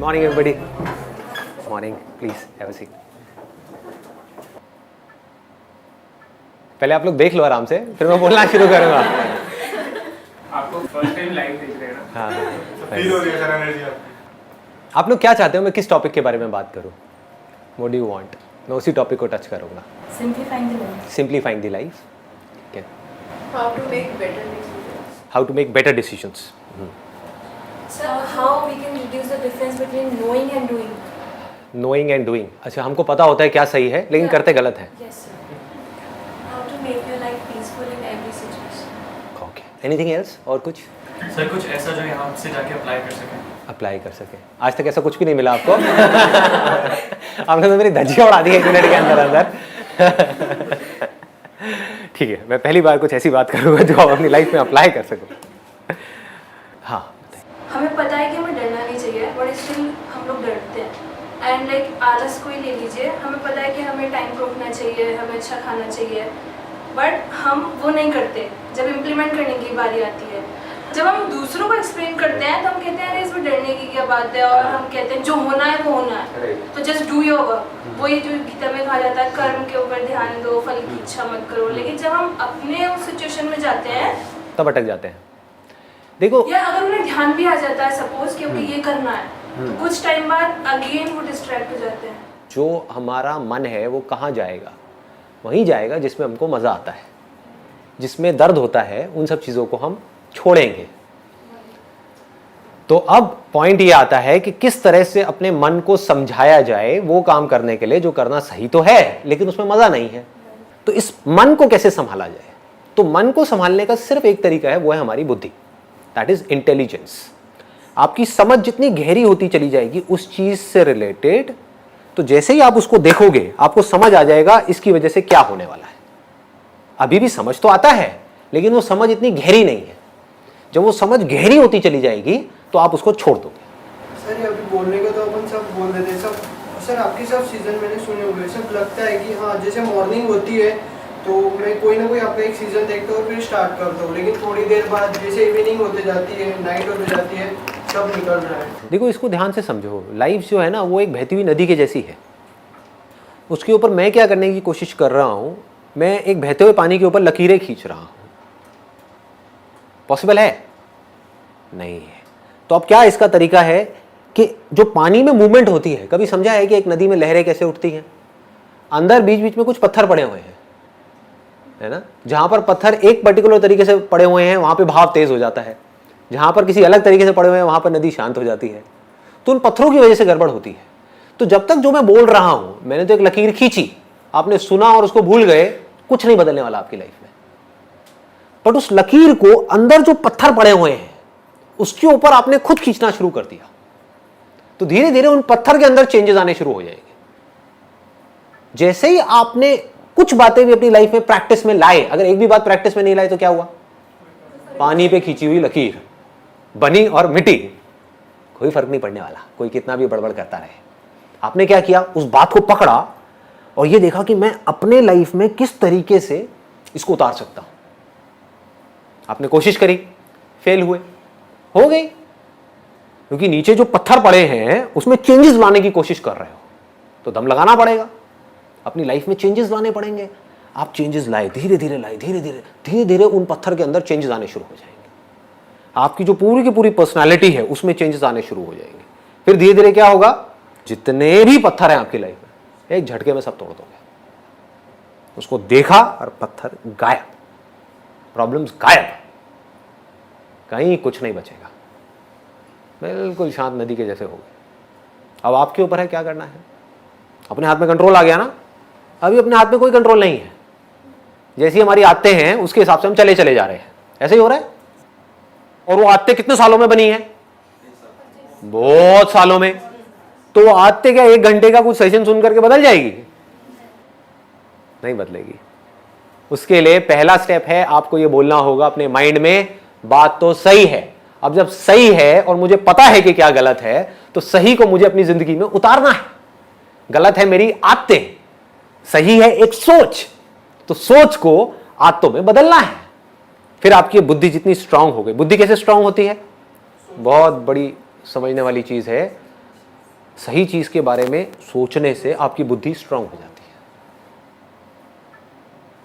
Morning, everybody. Morning. Please have a seat. पहले आप लोग देख लो आराम से, फिर मैं बोलना शुरू करूँगा। आपको फर्स्ट टाइम लाइव देख रहे हैं ना? हाँ। फील हो रही है सर एनर्जी। आप लोग क्या चाहते हो मैं किस टॉपिक के बारे में बात करूँ? What do you want? मैं उसी टॉपिक को टच करूँगा। Simplifying the life. Simplifying the life. Okay. How to make better decisions. How to make better decisions. So how we can reduce the difference between knowing and doing. Knowing and doing. अच्छा हमको पता होता है क्या सही है लेकिन करते गलत है. Yes sir. How to make your life peaceful in every situation. Okay. Anything else? और कुछ? सर कुछ ऐसा जो यहाँ से जाके अप्लाई कर सकें। अप्लाई कर सके। आज तक ऐसा कुछ भी नहीं मिला आपको? आपने तो मेरी धज्जियाँ उड़ा दी 1 मिनट के अंदर अंदर। ठीक है, मैं पहली बार कुछ ऐसी बात करूँगा जो आप अपनी लाइफ में अप्लाई कर सको। हाँ, हमें पता है कि हमें डरना नहीं चाहिए, बट स्टिल हम लोग डरते हैं। एंड लाइक आलस को ही ले लीजिए, हमें पता है कि हमें टाइम को उठना चाहिए, हमें अच्छा खाना चाहिए, बट हम वो नहीं करते। जब इम्प्लीमेंट करने की बारी आती है, जब हम दूसरों को एक्सप्लेन करते हैं तो हम कहते हैं अरे इसमें डरने की क्या बात है, और हम कहते हैं जो होना है वो होना है, तो जस्ट डू योर वर्क। वही जो गीता में कहा जाता है कर्म के ऊपर ध्यान दो, फल की इच्छा मत करो। लेकिन जब हम अपने उस सिचुएशन में जाते हैं तब अटक जाते हैं। देखो, या अगर उन्हें ध्यान भी आ जाता है सपोज कि ओके ये करना है, तो कुछ टाइम बाद अगेन वो डिस्ट्रैक्ट हो जाते हैं। जो हमारा मन है वो कहाँ जाएगा? वहीं जाएगा जिसमें हमको मज़ा आता है, जिसमें दर्द होता है। उन सब चीज़ों को हम छोड़ेंगे। तो अब पॉइंट ये आता है कि किस तरह से अपने मन को समझाया जाए वो काम करने के लिए जो करना सही तो है लेकिन उसमें मज़ा नहीं है। तो इस मन को कैसे संभाला जाए? तो मन को संभालने का सिर्फ एक तरीका है, वो है हमारी बुद्धि, दैट इज इंटेलिजेंस। आपकी समझ जितनी गहरी होती चली जाएगी उस चीज से रिलेटेड, तो जैसे ही आप उसको देखोगे आपको समझ आ जाएगा इसकी वजह से क्या होने वाला है। अभी भी समझ तो आता है लेकिन वो समझ इतनी गहरी नहीं है। जब वो समझ गहरी होती चली जाएगी तो आप उसको छोड़ दोगे। सर ये अभी बोलने को तो अपन सब बोल देते हैं सब। सर आपके सब सीजन मैंने सुने हुए, सब लगता है कि हाँ जैसे मॉर्निंग होती है तो मैं कोई ना कोई आपका एक सीजन देखता हूँ फिर स्टार्ट करता हूँ, लेकिन थोड़ी देर बाद जैसे इवनिंग होते जाती है, नाइट होते जाती है, सब निकल रहा है। देखो इसको ध्यान से समझो, लाइफ जो है ना वो एक बहती हुई नदी के जैसी है। उसके ऊपर मैं क्या करने की कोशिश कर रहा हूँ, मैं एक बहते हुए पानी के ऊपर लकीरें खींच रहा हूँ। पॉसिबल है? नहीं है। तो अब क्या इसका तरीका है कि जो पानी में मूवमेंट होती है, कभी समझा है कि एक नदी में लहरें कैसे उठती हैं? अंदर बीच बीच में कुछ पत्थर पड़े हुए हैं, है ना? जहां पर पत्थर एक पर्टिकुलर तरीके से पड़े हुए हैं वहां पे भाव तेज हो जाता है, जहां पर किसी अलग तरीके से पड़े हुए हैं वहां पर नदी शांत हो जाती है। तो उन पत्थरों की वजह से गड़बड़ होती है। तो जब तक जो मैं बोल रहा हूं, मैंने तो एक लकीर खींची, आपने सुना और उसको भूल गए, कुछ नहीं बदलने वाला आपकी लाइफ में। बट उस लकीर को अंदर जो पत्थर पड़े हुए हैं उसके ऊपर आपने खुद खींचना शुरू कर दिया, तो धीरे धीरे उन पत्थर के अंदर चेंजेस आने शुरू हो जाएंगे। जैसे ही आपने कुछ बातें भी अपनी लाइफ में प्रैक्टिस में लाए, अगर एक भी बात प्रैक्टिस में नहीं लाए तो क्या हुआ? पानी पे खींची हुई लकीर बनी और मिटी, कोई फर्क नहीं पड़ने वाला, कोई कितना भी बड़बड़ करता रहे। आपने क्या किया? उस बात को पकड़ा और ये देखा कि मैं अपने लाइफ में किस तरीके से इसको उतार सकता हूं। आपने कोशिश करी, फेल हुए, हो गई, क्योंकि नीचे जो पत्थर पड़े हैं उसमें चेंजेस लाने की कोशिश कर रहे हो, तो दम लगाना पड़ेगा, अपनी लाइफ में चेंजेस लाने पड़ेंगे। आप चेंजेस लाए, धीरे धीरे लाए, धीरे धीरे उन पत्थर के अंदर चेंजेस आने शुरू हो जाएंगे। आपकी जो पूरी की पूरी पर्सनालिटी है उसमें चेंजेस आने शुरू हो जाएंगे। फिर धीरे धीरे क्या होगा? जितने भी पत्थर हैं आपकी लाइफ में एक झटके में सब तोड़ दोगे। उसको देखा और पत्थर गायब, प्रॉब्लम्स गायब, कहीं कुछ नहीं बचेगा, बिल्कुल शांत नदी के जैसे हो गए। अब आपके ऊपर है क्या करना है। अपने हाथ में कंट्रोल आ गया ना? अभी अपने हाथ में कोई कंट्रोल नहीं है। जैसी हमारी आदतें हैं उसके हिसाब से हम चले जा रहे हैं, ऐसे ही हो रहा है। और वो आदतें कितने सालों में बनी है? बहुत सालों में। तो वो आदतें क्या 1 घंटे का कुछ सेशन सुन करके बदल जाएगी? नहीं बदलेगी। उसके लिए पहला स्टेप है, आपको ये बोलना होगा अपने माइंड में, बात तो सही है। अब जब सही है और मुझे पता है कि क्या गलत है, तो सही को मुझे अपनी जिंदगी में उतारना है। गलत है मेरी आदतें, सही है एक सोच, तो सोच को आदतों में बदलना है। फिर आपकी बुद्धि जितनी स्ट्रांग हो गई। बुद्धि कैसे स्ट्रांग होती है? बहुत बड़ी समझने वाली चीज है। सही चीज के बारे में सोचने से आपकी बुद्धि स्ट्रांग हो जाती है।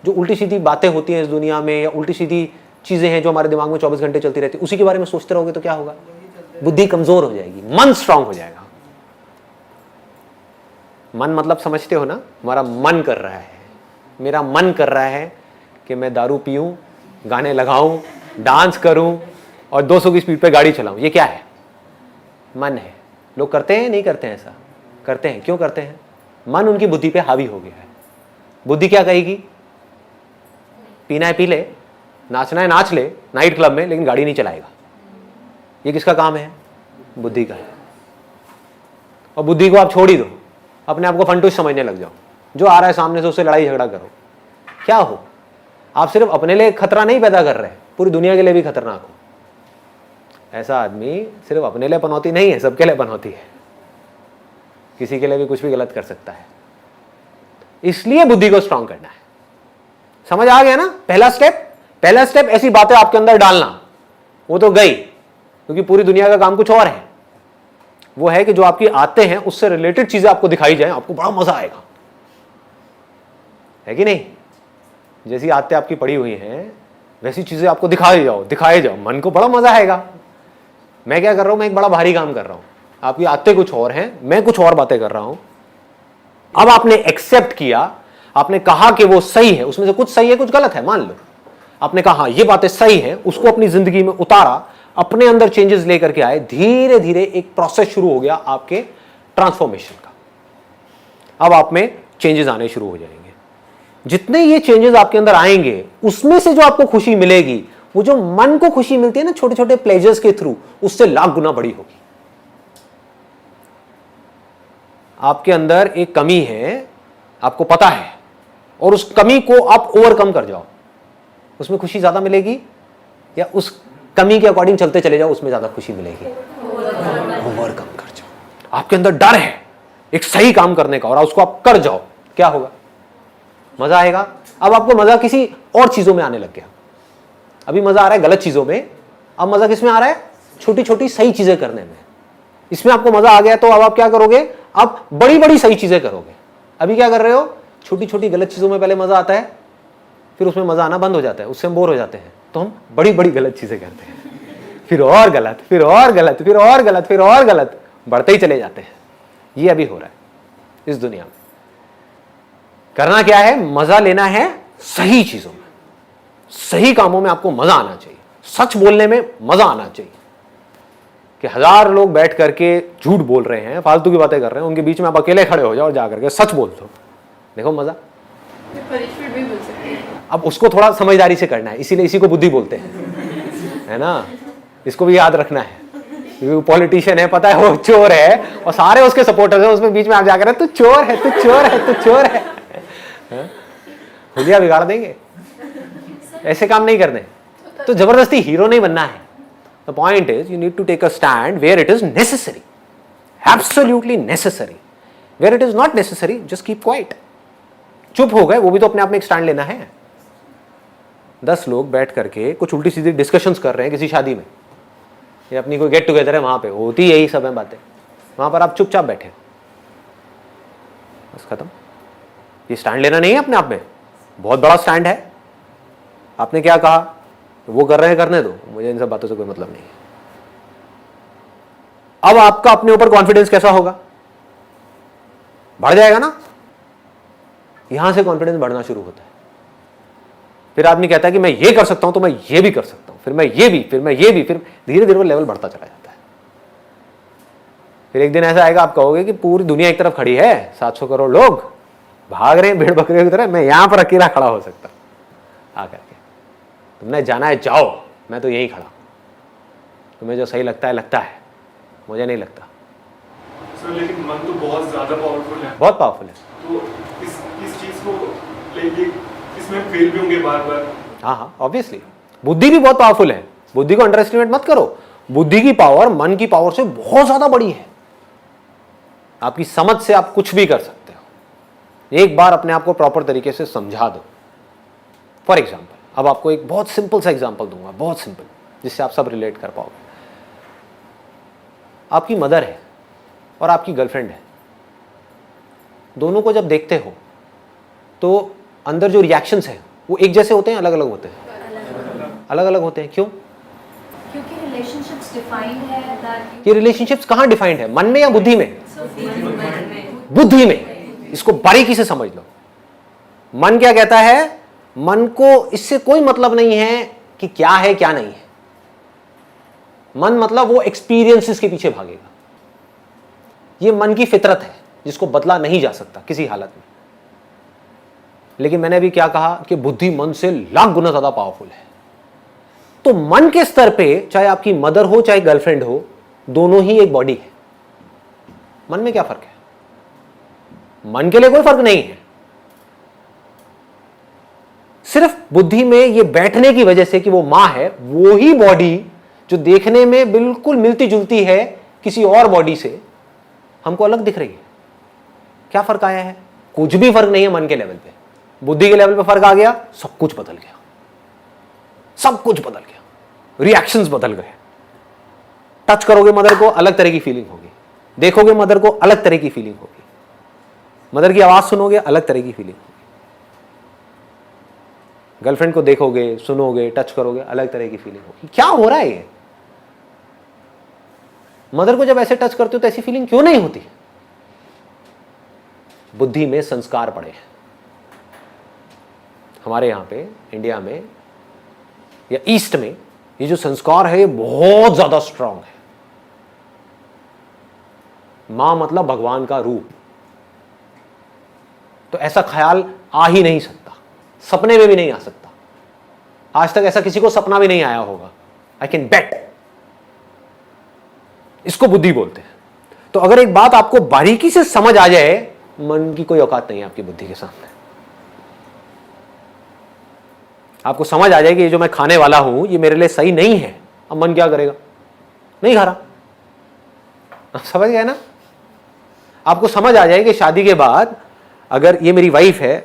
जो उल्टी सीधी बातें होती हैं इस दुनिया में, या उल्टी सीधी चीजें हैं जो हमारे दिमाग में 24 घंटे चलती रहती है, उसी के बारे में सोचते रहोगे तो क्या होगा? बुद्धि कमजोर हो जाएगी, मन स्ट्रांग हो जाएगा। मन मतलब समझते हो ना, हमारा मन कर रहा है, मेरा मन कर रहा है कि मैं दारू पीऊं, गाने लगाऊं, डांस करूं और 200 की स्पीड पे गाड़ी चलाऊं। ये क्या है? मन है। लोग करते हैं नहीं करते हैं? ऐसा करते हैं। क्यों करते हैं? मन उनकी बुद्धि पे हावी हो गया है। बुद्धि क्या कहेगी? पीना है पी ले, नाचना है नाच ले नाइट क्लब में, लेकिन गाड़ी नहीं चलाएगा। ये किसका काम है? बुद्धि का है। और बुद्धि को आप छोड़ ही दो, अपने आप को फंटूस समझने लग जाओ। जो आ रहा है सामने से उससे लड़ाई झगड़ा करो। क्या हो? आप सिर्फ अपने लिए खतरा नहीं पैदा कर रहे, पूरी दुनिया के लिए भी खतरनाक हो। ऐसा आदमी सिर्फ अपने लिए पनौती नहीं है, सबके लिए पनौती है। किसी के लिए भी कुछ भी गलत कर सकता है। इसलिए बुद्धि को स्ट्रांग करना है। समझ आ गया ना? पहला स्टेप ऐसी बातें आपके अंदर डालना। वो तो गई, क्योंकि पूरी दुनिया का काम कुछ और है। वो है कि जो आपकी आते हैं उससे रिलेटेड चीजें आपको दिखाई जाए, आपको बड़ा मजा आएगा, है कि नहीं? जैसी आते आपकी पड़ी हुई हैं वैसी चीजें आपको दिखाए जाओ, मन को बड़ा मजा आएगा। मैं क्या कर रहा हूं? मैं एक बड़ा भारी काम कर रहा हूं, आपकी आते कुछ और हैं, मैं कुछ और बातें कर रहा हूं। अब आपने एक्सेप्ट किया, आपने कहा कि वो सही है, उसमें से कुछ सही है कुछ गलत है, मान लो। आपने कहा हाँ ये बातें सही है, उसको अपनी जिंदगी में उतारा, अपने अंदर चेंजेस लेकर के आए, धीरे धीरे एक प्रोसेस शुरू हो गया आपके ट्रांसफॉर्मेशन का। अब आप में चेंजेस आने शुरू हो जाएंगे। जितने ये चेंजेस आपके अंदर आएंगे, उसमें से जो आपको खुशी मिलेगी, वो जो मन को खुशी मिलती है ना छोटे छोटे प्लेजर्स के थ्रू, उससे लाख गुना बड़ी होगी। आपके अंदर एक कमी है, आपको पता है, और उस कमी को आप ओवरकम कर जाओ, उसमें खुशी ज्यादा मिलेगी, या उस कमी के अकॉर्डिंग चलते चले जाओ, उसमें ज्यादा खुशी मिलेगी? ओवरकम कर जाओ। आपके अंदर डर है एक सही काम करने का, और उसको आप कर जाओ, क्या होगा? मजा आएगा। अब आपको मजा किसी और चीजों में आने लग गया। अभी मजा आ रहा है गलत चीजों में, अब मजा किस में आ रहा है? छोटी छोटी सही चीजें करने में। इसमें आपको मजा आ गया तो अब आप क्या करोगे? अब बड़ी बड़ी सही चीजें करोगे। अभी क्या कर रहे हो? छोटी छोटी गलत चीजों में पहले मजा आता है, फिर उसमें मजा आना बंद हो जाता है, उससे हम बोर हो जाते हैं, तो हम बड़ी बड़ी गलत चीजें करते हैं, फिर और गलत, फिर और गलत, फिर और गलत, फिर और गलत, बढ़ते ही चले जाते हैं। ये अभी हो रहा है इस दुनिया में। करना क्या है? मजा लेना है सही चीजों में, सही कामों में आपको मजा आना चाहिए। सच बोलने में मजा आना चाहिए। कि 1000 लोग बैठ करके झूठ बोल रहे हैं, फालतू की बातें कर रहे हैं, उनके बीच में आप अकेले खड़े हो जाओ और जाकर के सच बोल दो, देखो मजा। पनिशमेंट भी मिल सकती है। अब उसको थोड़ा समझदारी से करना है, इसीलिए इसी को बुद्धि बोलते हैं, है ना? इसको भी याद रखना है। क्योंकि पॉलिटिशियन है, पता है वो चोर है, और सारे उसके सपोर्टर्स हैं, उसमें बीच में आप जाकर तू चोर है, तू चोर है, तू चोर है, हुलिया बिगाड़ देंगे। ऐसे काम नहीं करने। तो जबरदस्ती हीरो नहीं बनना है। The point is you need to take a stand where it is necessary, absolutely necessary. Where it is not necessary just keep quiet. चुप हो गए, वो भी तो अपने आप में एक स्टैंड लेना है। 10 लोग बैठ करके कुछ उल्टी सीधी डिस्कशंस कर रहे हैं किसी शादी में, या अपनी कोई गेट टुगेदर है, वहां पे होती यही सब है बातें, वहां पर आप चुपचाप बैठे, बस खत्म। ये स्टैंड लेना नहीं है अपने आप में, बहुत बड़ा स्टैंड है। आपने क्या कहा? वो कर रहे हैं, करने दो, मुझे इन सब बातों से कोई मतलब नहीं है। अब आपका अपने ऊपर कॉन्फिडेंस कैसा होगा? बढ़ जाएगा ना? यहां से कॉन्फिडेंस बढ़ना शुरू होता है। फिर आदमी कहता है कि मैं ये कर सकता हूं तो मैं ये भी कर सकता हूं, फिर मैं ये भी, फिर मैं ये भी, फिर धीरे धीरे वो लेवल बढ़ता चला जाता है। फिर एक दिन ऐसा आएगा आप कहोगे कि पूरी दुनिया एक तरफ खड़ी है, 700 करोड़ लोग भाग रहे हैं भेड़ बकरियों की तरह, मैं यहां पर अकेला खड़ा हो सकता हूं। आकर के तुमने जाना है जाओ, मैं तो यही खड़ा हूं। तुम्हें जो सही लगता है, मुझे नहीं लगता। सर लेकिन मन तो बहुत ज्यादा पावरफुल है। बहुत पावरफुल है। तो इस चीज को लेके इसमें फेल भी होंगे बार बार। हाँ, ऑब्वियसली। बुद्धि भी बहुत पावरफुल है, बुद्धि को अंडर एस्टिमेट मत करो। बुद्धि की पावर मन की पावर से बहुत ज्यादा बड़ी है। आपकी समझ से आप कुछ भी कर सकते हो। एक बार अपने आप को प्रॉपर तरीके से समझा दो। फॉर एग्जाम्पल, अब आपको एक बहुत सिंपल सा एग्जाम्पल दूंगा, बहुत सिंपल, जिससे आप सब रिलेट कर पाओगे। आपकी मदर है, और आपकी गर्लफ्रेंड है, दोनों को जब देखते हो तो अंदर जो रिएक्शंस हैं वो एक जैसे होते हैं, अलग अलग होते हैं? अलग अलग होते हैं। क्यों? क्योंकि रिलेशनशिप्स डिफाइंड है दैट ये रिलेशनशिप्स कहाँ डिफाइंड है, मन में या बुद्धि में? में बुद्धि में। इसको बारीकी से समझ लो। मन क्या कहता है? मन को इससे कोई मतलब नहीं है कि क्या है क्या नहीं है। मन मतलब वो एक्सपीरियंसेस के पीछे भागेगा। ये मन की फितरत है जिसको बदला नहीं जा सकता किसी हालत में। लेकिन मैंने अभी क्या कहा कि बुद्धि मन से लाख गुना ज्यादा पावरफुल है। तो मन के स्तर पे चाहे आपकी मदर हो चाहे गर्लफ्रेंड हो, दोनों ही एक बॉडी है। मन में क्या फर्क है? मन के लिए कोई फर्क नहीं है। सिर्फ बुद्धि में ये बैठने की वजह से कि वो मां है, वो ही बॉडी जो देखने में बिल्कुल मिलती जुलती है किसी और बॉडी से, हमको अलग दिख रही है। क्या फर्क आया है? कुछ भी फर्क नहीं है। मन के लेवल पे, बुद्धि के लेवल पे फर्क आ गया, सब कुछ बदल गया। सब कुछ बदल गया, रिएक्शंस बदल गए। टच करोगे मदर को, अलग तरह की फीलिंग होगी। देखोगे मदर को, अलग तरह की फीलिंग होगी। मदर की आवाज सुनोगे, अलग तरह की फीलिंग होगी। गर्लफ्रेंड को देखोगे, सुनोगे, टच करोगे, अलग तरह की फीलिंग होगी। क्या हो रहा है ये? मदर को जब ऐसे टच करते हो तो ऐसी फीलिंग क्यों नहीं होती? बुद्धि में संस्कार पड़े हैं। हमारे यहां पे इंडिया में या ईस्ट में ये जो संस्कार है ये बहुत ज्यादा स्ट्रांग है। मां मतलब भगवान का रूप। तो ऐसा ख्याल आ ही नहीं सकता, सपने में भी नहीं आ सकता। आज तक ऐसा किसी को सपना भी नहीं आया होगा। I can bet. इसको बुद्धि बोलते हैं। तो अगर एक बात आपको बारीकी से समझ आ जाए, मन की कोई औकात नहीं है आपकी बुद्धि के सामने। आपको समझ आ जाए कि ये जो मैं खाने वाला हूं ये मेरे लिए सही नहीं है, अब मन क्या करेगा? नहीं खा रहा। आप समझ गए ना? आपको समझ आ जाए कि शादी के बाद अगर ये मेरी वाइफ है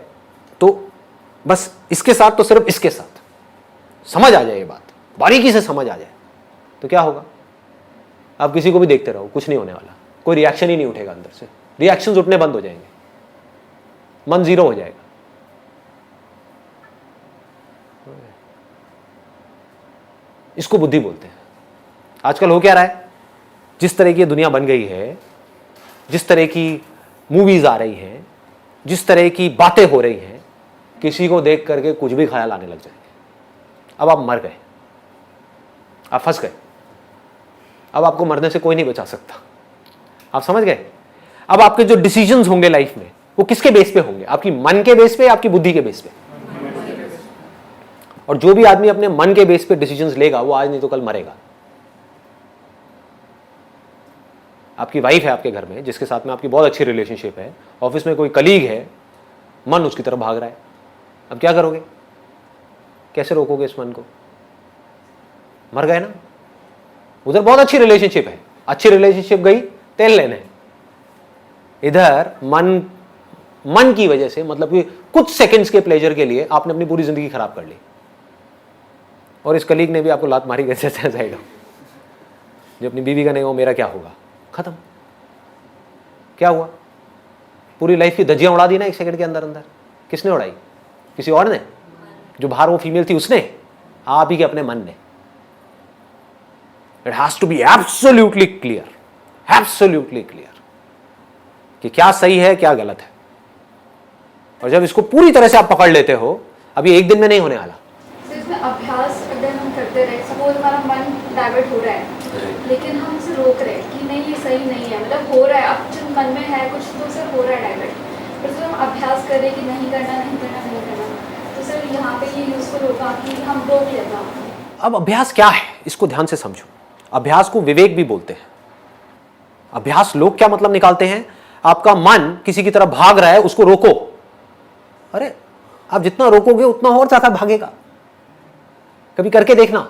तो बस इसके साथ तो सिर्फ इसके साथ, समझ आ जाए ये बात, बारीकी से समझ आ जाए, तो क्या होगा? आप किसी को भी देखते रहो, कुछ नहीं होने वाला, कोई रिएक्शन ही नहीं उठेगा अंदर से। रिएक्शंस उठने बंद हो जाएंगे, मन जीरो हो जाएगा। इसको बुद्धि बोलते हैं। आजकल हो क्या रहा है? जिस तरह की दुनिया बन गई है, जिस तरह की मूवीज आ रही हैं, जिस तरह की बातें हो रही हैं, किसी को देख करके कुछ भी ख्याल आने लग जाएंगे। अब आप मर गए, आप फंस गए। अब आपको मरने से कोई नहीं बचा सकता। आप समझ गए? अब आपके जो डिसीजंस होंगे लाइफ में वो किसके बेस पे होंगे? आपकी मन के बेस पे, आपकी बुद्धि के बेस पे? और जो भी आदमी अपने मन के बेस पे डिसीजंस लेगा वो आज नहीं तो कल मरेगा। आपकी वाइफ है आपके घर में जिसके साथ में आपकी बहुत अच्छी रिलेशनशिप है, ऑफिस में कोई कलीग है, मन उसकी तरफ भाग रहा है। अब क्या करोगे? कैसे रोकोगे इस मन को? मर गए ना। उधर बहुत अच्छी रिलेशनशिप है, अच्छी रिलेशनशिप गई तेल लेने। इधर मन की वजह से, मतलब कि कुछ सेकंड्स के प्लेजर के लिए आपने अपनी पूरी जिंदगी खराब कर ली। और इस कलीग ने भी आपको लात मारी, कैसे जाएगा? जो अपनी बीवी का नहीं हो, मेरा क्या होगा? खत्म। क्या हुआ? पूरी लाइफ की धज्जियां उड़ा दी ना एक सेकंड के अंदर अंदर। किसने उड़ाई? किसी और ने? जो बाहर वो फीमेल थी उसने? आप ही के अपने मन ने। It has to be absolutely clear, absolutely clear कि क्या सही है क्या गलत है। और जब इसको पूरी तरह से आप पकड़ लेते हो, अभी एक दिन में नहीं होने वाला। इसमें अभ्यास अगर हम करते रहे, सपोज हमारा मन डाइवर्ट हो रहा है लेकिन हम उसे रोक रहे हैं कि नहीं ये सही नहीं है, मतलब हो रहा है, अब जो मन में है कुछ तो उसे हो रहा है डाइवर्ट, पर जब हम अभ्यास करें कि नहीं करना नहीं करना नहीं करना, तो सर यहाँ पे ये यूजफुल होगा कि हम रोक लेगा। अब अभ्यास क्या है इसको ध्यान से समझो। अभ्यास को विवेक भी बोलते हैं। अभ्यास लोग क्या मतलब निकालते हैं? आपका मन किसी की तरफ भाग रहा है, उसको रोको। अरे आप जितना रोकोगे उतना और ज्यादा भागेगा। कभी करके देखना।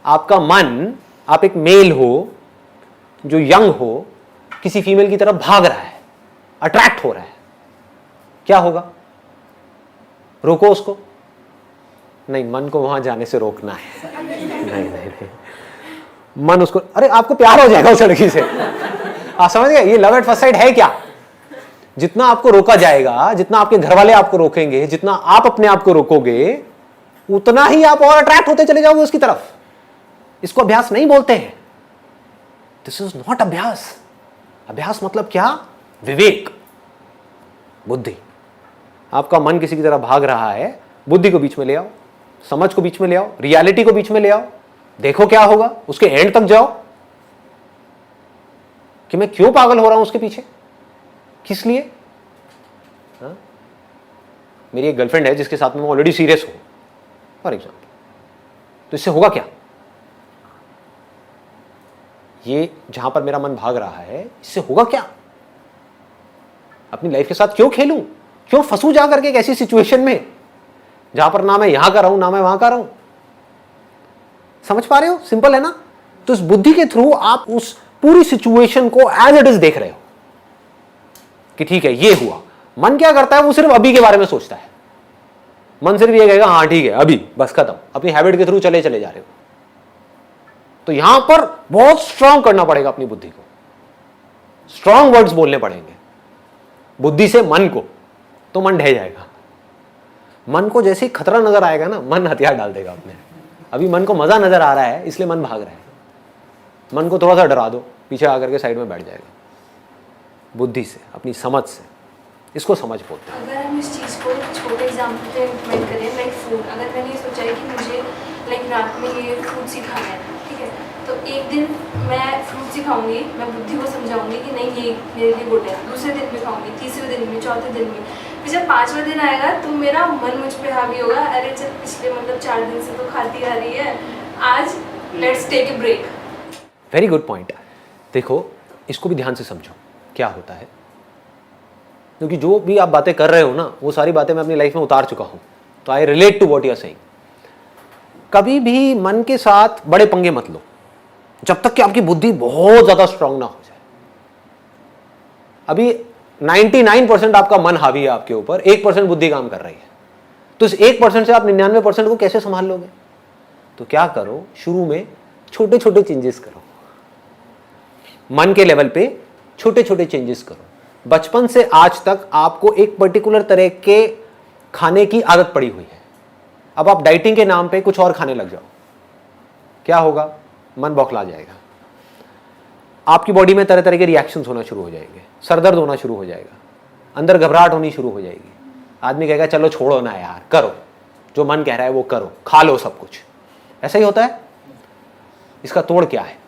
आपका मन, आप एक मेल हो जो यंग हो, किसी फीमेल की तरफ भाग रहा है, अट्रैक्ट हो रहा है, क्या होगा? रोको उसको। नहीं, मन को वहां जाने से रोकना है। नहीं, मन उसको, अरे आपको प्यार हो जाएगा उस लड़की से। आप समझ गए? ये लव एट फर्स्ट साइट है क्या? जितना आपको रोका जाएगा, जितना आपके घर वाले आपको रोकेंगे, जितना आप अपने आप को रोकोगे, उतना ही आप और अट्रैक्ट होते चले जाओगे उसकी तरफ। इसको अभ्यास नहीं बोलते हैं। दिस इज नॉट अभ्यास। अभ्यास मतलब क्या? विवेक, बुद्धि। आपका मन किसी की तरह भाग रहा है, बुद्धि को बीच में ले आओ, समझ को बीच में ले आओ, रियलिटी को बीच में ले आओ, देखो क्या होगा, उसके एंड तक जाओ कि मैं क्यों पागल हो रहा हूं उसके पीछे, किस लिए। हा? मेरी एक गर्लफ्रेंड है जिसके साथ में मैं ऑलरेडी सीरियस हूं फॉर एग्जाम्पल, तो इससे होगा क्या? ये जहां पर मेरा मन भाग रहा है, इससे होगा क्या? अपनी लाइफ के साथ क्यों खेलूं, क्यों फंसू जा करके एक ऐसी सिचुएशन में जहां पर ना मैं यहां का रहूं ना मैं वहां का रहूं। समझ पा रहे हो? सिंपल है ना? तो इस बुद्धि के थ्रू आप उस पूरी सिचुएशन को एज इट इज देख रहे हो कि ठीक है ये हुआ। मन क्या करता है? वो सिर्फ अभी के बारे में सोचता है। मन सिर्फ ये कहेगा हाँ ठीक है अभी, बस खत्म। अपनी हैबिट के थ्रू चले चले जा रहे हो। तो यहां पर बहुत स्ट्रांग करना पड़ेगा अपनी बुद्धि को, स्ट्रांग वर्ड्स बोलने पड़ेंगे बुद्धि से मन को, तो मन ढह जाएगा। मन को जैसे ही खतरा नजर आएगा ना, मन हथियार डाल देगा अपने। अभी मन को मजा नजर आ रहा है इसलिए मन भाग रहा है। मन को थोड़ा सा डरा दो, पीछे आकर के साइड में बैठ जाएगा। बुद्धि से, अपनी समझ से, इसको समझ बोलते हैं। अगर हम इस चीज़ को छोटे एग्जाम्पल पे इम्प्लीमेंट करें, लाइक फूड, अगर मैंने ये सोचा है कि मुझे लाइक रात में ये फ्रूट्स ही खाना है, ठीक है, तो एक दिन मैं फ्रूट्स ही खाऊंगी, मैं बुद्धि को समझाऊंगी कि नहीं ये मेरे लिए गुड है। दूसरे दिन भी खाऊंगी, तीसरे दिन भी, चौथे दिन भी। फिर जब 5वां दिन आएगा तो मेरा मन मुझ पे हावी होगा, अरे चल पिछले मतलब 4 दिन से तो खाती आ रही है, आज let's take a break. Very good point. देखो इसको भी ध्यान से समझो क्या होता है, क्योंकि जो भी आप बातें कर रहे हो ना, वो सारी बातें मैं अपनी लाइफ में उतार चुका हूं, तो I relate to what you are saying. कभी भी मन के साथ बड़े पंगे मत लो जब तक कि आपकी बुद्धि बहुत ज्यादा स्ट्रांग ना हो जाए। अभी 99% आपका मन हावी है आपके ऊपर, 1% बुद्धि काम कर रही है। तो इस 1% से आप 99% को कैसे संभाल लोगे? तो क्या करो, शुरू में छोटे छोटे चेंजेस करो, मन के लेवल पे छोटे छोटे चेंजेस करो। बचपन से आज तक आपको एक पर्टिकुलर तरह के खाने की आदत पड़ी हुई है, अब आप डाइटिंग के नाम पे कुछ और खाने लग जाओ, क्या होगा? मन बौखला जाएगा, आपकी बॉडी में तरह तरह के रिएक्शंस होना शुरू हो जाएंगे, सरदर्द होना शुरू हो जाएगा, अंदर घबराहट होनी शुरू हो जाएगी। आदमी कहेगा चलो छोड़ो ना यार, करो जो मन कह रहा है वो करो, खा लो सब कुछ। ऐसा ही होता है। इसका तोड़ क्या है?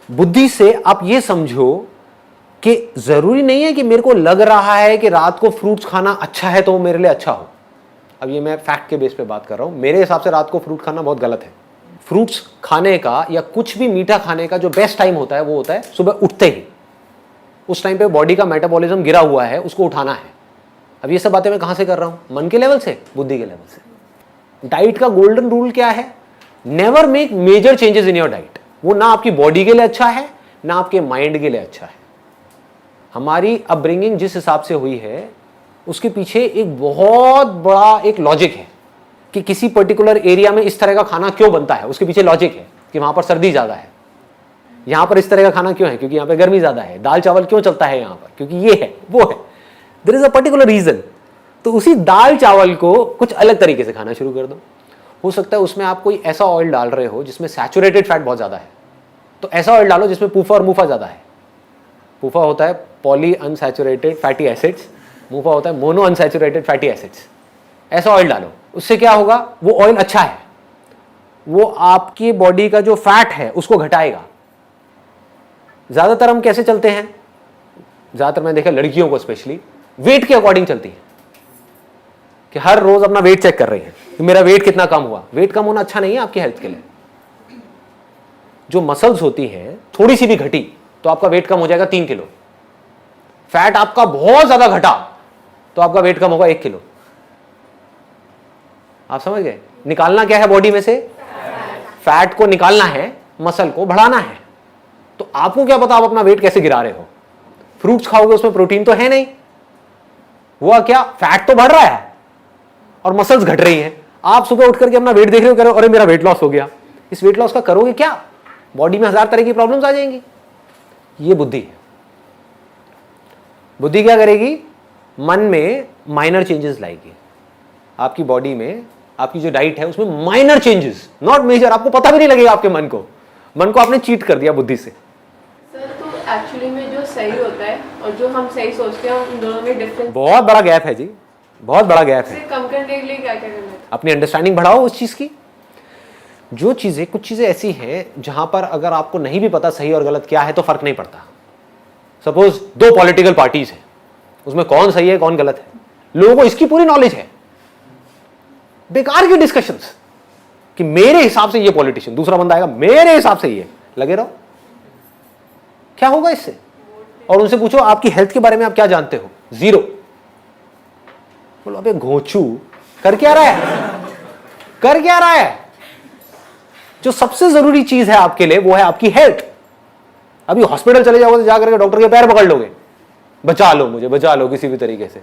बुद्धि से आप ये समझो कि जरूरी नहीं है कि मेरे को लग रहा है कि रात को फ्रूट्स खाना अच्छा है तो वो मेरे लिए अच्छा हो। अब ये मैं फैक्ट के बेस पे बात कर रहा हूं, मेरे हिसाब से रात को फ्रूट खाना बहुत गलत है। फ्रूट्स खाने का या कुछ भी मीठा खाने का जो बेस्ट टाइम होता है वो होता है सुबह उठते ही। उस टाइम पे बॉडी का मेटाबॉलिज्म गिरा हुआ है, उसको उठाना है। अब ये सब बातें मैं कहां से कर रहा हूं? मन के लेवल से, बुद्धि के लेवल से। डाइट का गोल्डन रूल क्या है? Never make major changes in your diet. वो ना आपकी बॉडी के लिए अच्छा है ना आपके माइंड के लिए अच्छा है। हमारी अपब्रिंगिंग जिस हिसाब से हुई है उसके पीछे एक बहुत बड़ा एक लॉजिक है कि किसी पर्टिकुलर एरिया में इस तरह का खाना क्यों बनता है। उसके पीछे लॉजिक है कि वहां पर सर्दी ज्यादा है, यहां पर इस तरह का खाना क्यों है क्योंकि यहां पर गर्मी ज्यादा है। दाल चावल क्यों चलता है यहां पर क्योंकि ये है वो है, there is a particular reason. तो उसी दाल चावल को कुछ अलग तरीके से खाना शुरू कर दो। हो सकता है उसमें आप कोई ऐसा ऑयल डाल रहे हो जिसमें सैचुरेटेड फैट बहुत ज्यादा है, तो ऐसा ऑयल डालो जिसमें पूफा और मुफा ज्यादा है। पूफा होता है पॉली अनसैचुरेटेड फैटी एसिड्स, मुफा होता है मोनो अनसैचुरेटेड फैटी एसिड्स। ऐसा ऑयल डालो, उससे क्या होगा? वो ऑयल अच्छा है, वो आपकी बॉडी का जो फैट है उसको घटाएगा। ज्यादातर हम कैसे चलते हैं? ज्यादातर मैंने देखा लड़कियों को स्पेशली वेट के अकॉर्डिंग चलती है कि हर रोज अपना वेट चेक कर रही है कि मेरा वेट कितना कम हुआ। वेट कम होना अच्छा नहीं है आपकी हेल्थ के लिए। जो मसल्स होती हैं थोड़ी सी भी घटी तो आपका वेट कम हो जाएगा 3 किलो। फैट आपका बहुत ज्यादा घटा तो आपका वेट कम होगा 1 किलो। आप समझ गए? निकालना क्या है बॉडी में से? फैट को निकालना है, मसल को बढ़ाना है। तो आपको क्या पता आप अपना वेट कैसे गिरा रहे हो? फ्रूट्स खाओगे उसमें प्रोटीन तो है नहीं, हुआ क्या? फैट तो बढ़ रहा है और मसल्स घट रही हैं। आप सुबह उठ करके अपना वेट देख रहे हो, करो अरे मेरा वेट लॉस हो गया। इस वेट लॉस का करोगे क्या? बॉडी में 1000 तरह की प्रॉब्लम्स आ जाएंगी। ये बुद्धि है। बुद्धि क्या करेगी? मन में माइनर चेंजेस लाएगी। आपकी बॉडी में आपकी जो डाइट है उसमें माइनर चेंजेस, नॉट मेजर, आपको पता भी नहीं लगेगा आपके मन को आपने चीट कर दिया बुद्धि से। सर तो एक्चुअली में जो सही होता है और जो हम सही सोचते हैं उन दोनों में डिफरेंस बहुत बड़ा गैप है जी, बहुत बड़ा गैप है। कम करने के लिए क्या क्या करना है? अपनी अंडरस्टैंडिंग बढ़ाओ उस चीज की। जो चीजें, कुछ चीजें ऐसी हैं जहां पर अगर आपको नहीं भी पता सही और गलत क्या है तो फर्क नहीं पड़ता। सपोज 2 पॉलिटिकल पार्टीज हैं, उसमें कौन सही है कौन गलत है, लोगों को इसकी पूरी नॉलेज है। बेकार की डिस्कशंस कि मेरे हिसाब से ये पॉलिटिशियन, दूसरा बंदा आएगा मेरे हिसाब से ये, लगे रहो। क्या होगा इससे? और उनसे पूछो आपकी हेल्थ के बारे में आप क्या जानते हो? 0। बोलो अबे घोंचू, कर क्या रहा है, कर क्या रहा है? जो सबसे जरूरी चीज है आपके लिए वो है आपकी हेल्थ। अभी हॉस्पिटल चले जाओगे तो जाकर के डॉक्टर के पैर पकड़ लोगे, बचा लो मुझे, बचा लो किसी भी तरीके से।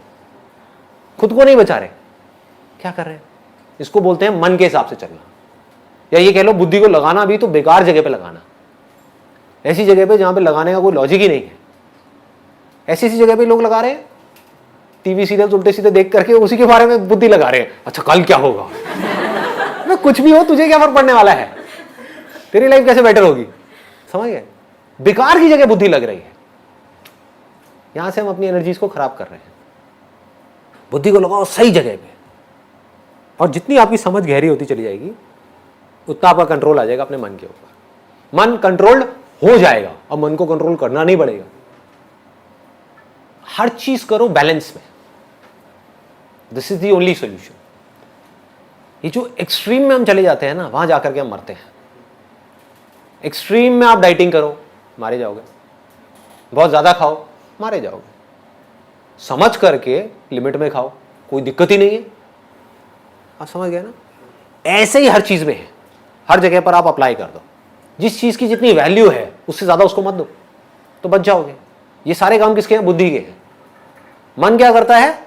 खुद को नहीं बचा रहे, क्या कर रहे हैं? इसको बोलते हैं मन के हिसाब से चलना, या ये कह लो बुद्धि को लगाना भी तो बेकार जगह पे लगाना, ऐसी जगह पे जहां पे लगाने का कोई लॉजिक ही नहीं है। ऐसी ऐसी जगह पे लोग लगा रहे हैं, टीवी सीरियल उल्टे सीधे देख करके उसी के बारे में बुद्धि लगा रहे हैं। अच्छा कल क्या होगा? मैं कुछ भी हो, तुझे क्या फर्क पड़ने वाला है? तेरी लाइफ कैसे बेटर होगी? समझ गए? बेकार की जगह बुद्धि लग रही है, यहां से हम अपनी एनर्जीज को खराब कर रहे हैं। बुद्धि को लगाओ सही जगह पे, और जितनी आपकी समझ गहरी होती चली जाएगी उतना आपका कंट्रोल आ जाएगा अपने मन के ऊपर। मन कंट्रोल्ड हो जाएगा, अब मन को कंट्रोल करना नहीं पड़ेगा। हर चीज करो बैलेंस में, this is the only solution. ये जो एक्सट्रीम में हम चले जाते हैं ना, वहां जाकर के हम मरते हैं। एक्सट्रीम में आप डाइटिंग करो, मारे जाओगे। बहुत ज्यादा खाओ, मारे जाओगे। समझ करके लिमिट में खाओ, कोई दिक्कत ही नहीं है। आप समझ गए ना? ऐसे ही हर चीज में है, हर जगह पर आप अप्लाई कर दो। जिस चीज की जितनी वैल्यू है उससे ज्यादा उसको मत दो, तो बच जाओगे। ये सारे काम किसके हैं? बुद्धि के हैं। मन क्या करता है?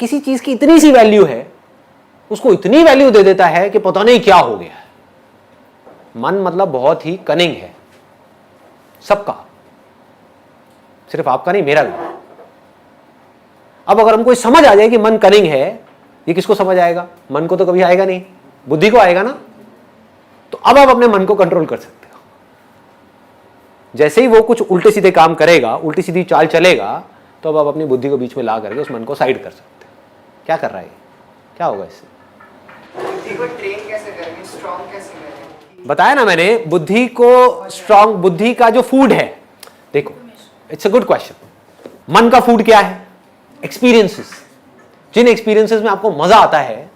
किसी चीज की इतनी सी वैल्यू है, उसको इतनी वैल्यू दे देता है कि पता नहीं क्या हो गया है। मन मतलब बहुत ही कनिंग है, सबका, सिर्फ आपका नहीं, मेरा भी। अब अगर हमको समझ आ जाए कि मन कनिंग है, ये किसको समझ आएगा? मन को तो कभी आएगा नहीं, बुद्धि को आएगा ना। तो अब आप अपने मन को कंट्रोल कर सकते हो। जैसे ही वो कुछ उल्टे सीधे काम करेगा, उल्टी सीधी चाल चलेगा, तो अब आप अपनी बुद्धि को बीच में ला करके उस मन को साइड कर सकते हो। क्या कर रहा है? क्या होगा इससे? बुद्धि को ट्रेन कैसे करेंगे, स्ट्रॉन्ग कैसे करेंगे? बताया ना मैंने, बुद्धि को स्ट्रॉन्ग, बुद्धि का जो फूड है, देखो इट्स अ गुड क्वेश्चन। मन का फूड क्या है? एक्सपीरियंसेस। जिन एक्सपीरियंसेस में आपको मजा आता है,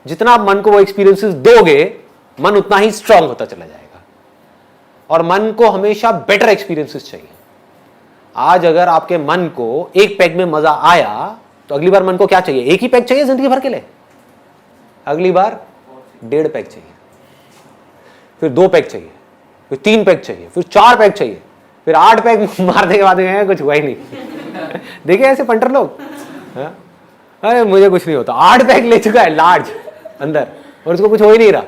जितना आप मन को वो एक्सपीरियंसेस दोगे, मन उतना ही स्ट्रांग होता चला जाएगा। और मन को हमेशा बेटर एक्सपीरियंसेस चाहिए। आज अगर आपके मन को एक पैग में मजा आया, तो अगली बार मन को क्या चाहिए? एक ही पैग चाहिए जिंदगी भर के लिए? अगली बार 1.5 पैग चाहिए, फिर 2 पैग चाहिए, फिर 3 पैग चाहिए, फिर 4 पैग चाहिए, फिर 8 पैग मारने के बाद कुछ हुआ ही नहीं। देखिए ऐसे पंटर लोग, अरे मुझे कुछ नहीं होता, 8 पैग ले चुका है लार्ज अंदर, और उसको कुछ हो ही नहीं रहा,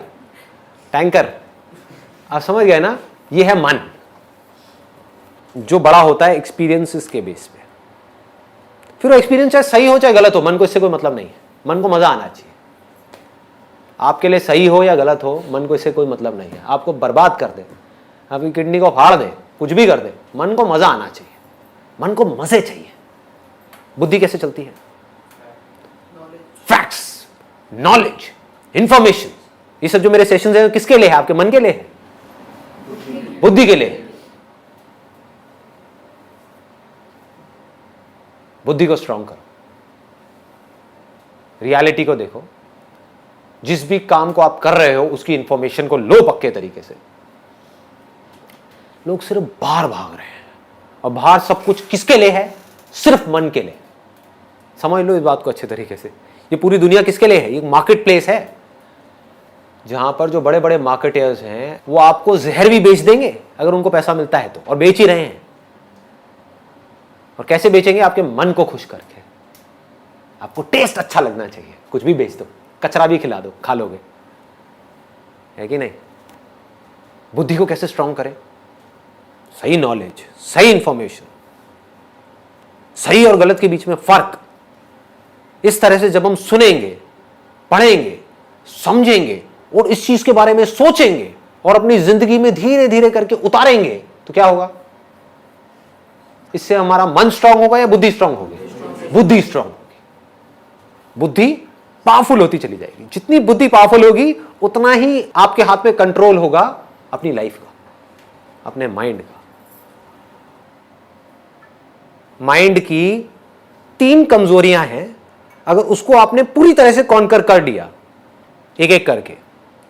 टैंकर। आप समझ गए ना? ये है मन, जो बड़ा होता है एक्सपीरियंसेस के बेस पे। फिर वो एक्सपीरियंस चाहे सही हो चाहे गलत हो, मन को इससे कोई मतलब नहीं है। मन को मजा आना चाहिए। आपके लिए सही हो या गलत हो, मन को इससे कोई मतलब नहीं है। आपको बर्बाद कर दे, आपकी किडनी को फाड़ दे, कुछ भी कर दे, मन को मजा आना चाहिए। मन को मजे चाहिए। बुद्धि कैसे चलती है? Facts, knowledge, information. ये सब जो मेरे सेशंस हैं किसके लिए है? आपके मन के लिए है, बुद्धि के लिए। बुद्धि को स्ट्रांग करो, रियलिटी को देखो। जिस भी काम को आप कर रहे हो उसकी इंफॉर्मेशन को लो पक्के तरीके से। लोग सिर्फ बाहर भाग रहे हैं, और बाहर सब कुछ किसके लिए है? सिर्फ मन के लिए। समझ लो इस बात को अच्छे तरीके से। ये पूरी दुनिया किसके लिए है? ये मार्केट प्लेस है, जहां पर जो बड़े बड़े मार्केटर्स हैं वो आपको जहर भी बेच देंगे अगर उनको पैसा मिलता है तो, और बेच ही रहे हैं। और कैसे बेचेंगे? आपके मन को खुश करके। आपको टेस्ट अच्छा लगना चाहिए, कुछ भी बेच दो, कचरा भी खिला दो, खा लोगे, है कि नहीं? बुद्धि को कैसे स्ट्रांग करें? सही नॉलेज, सही इंफॉर्मेशन, सही और गलत के बीच में फर्क, इस तरह से जब हम सुनेंगे, पढ़ेंगे, समझेंगे और इस चीज के बारे में सोचेंगे और अपनी जिंदगी में धीरे धीरे करके उतारेंगे, तो क्या होगा? इससे हमारा मन स्ट्रांग होगा या बुद्धि स्ट्रांग होगी? बुद्धि स्ट्रांग होगी। बुद्धि पावरफुल होती चली जाएगी। जितनी बुद्धि पावरफुल होगी उतना ही आपके हाथ में कंट्रोल होगा अपनी लाइफ का, अपने माइंड का। माइंड की 3 कमजोरियां हैं, अगर उसको आपने पूरी तरह से कॉन्कर कर दिया एक एक करके,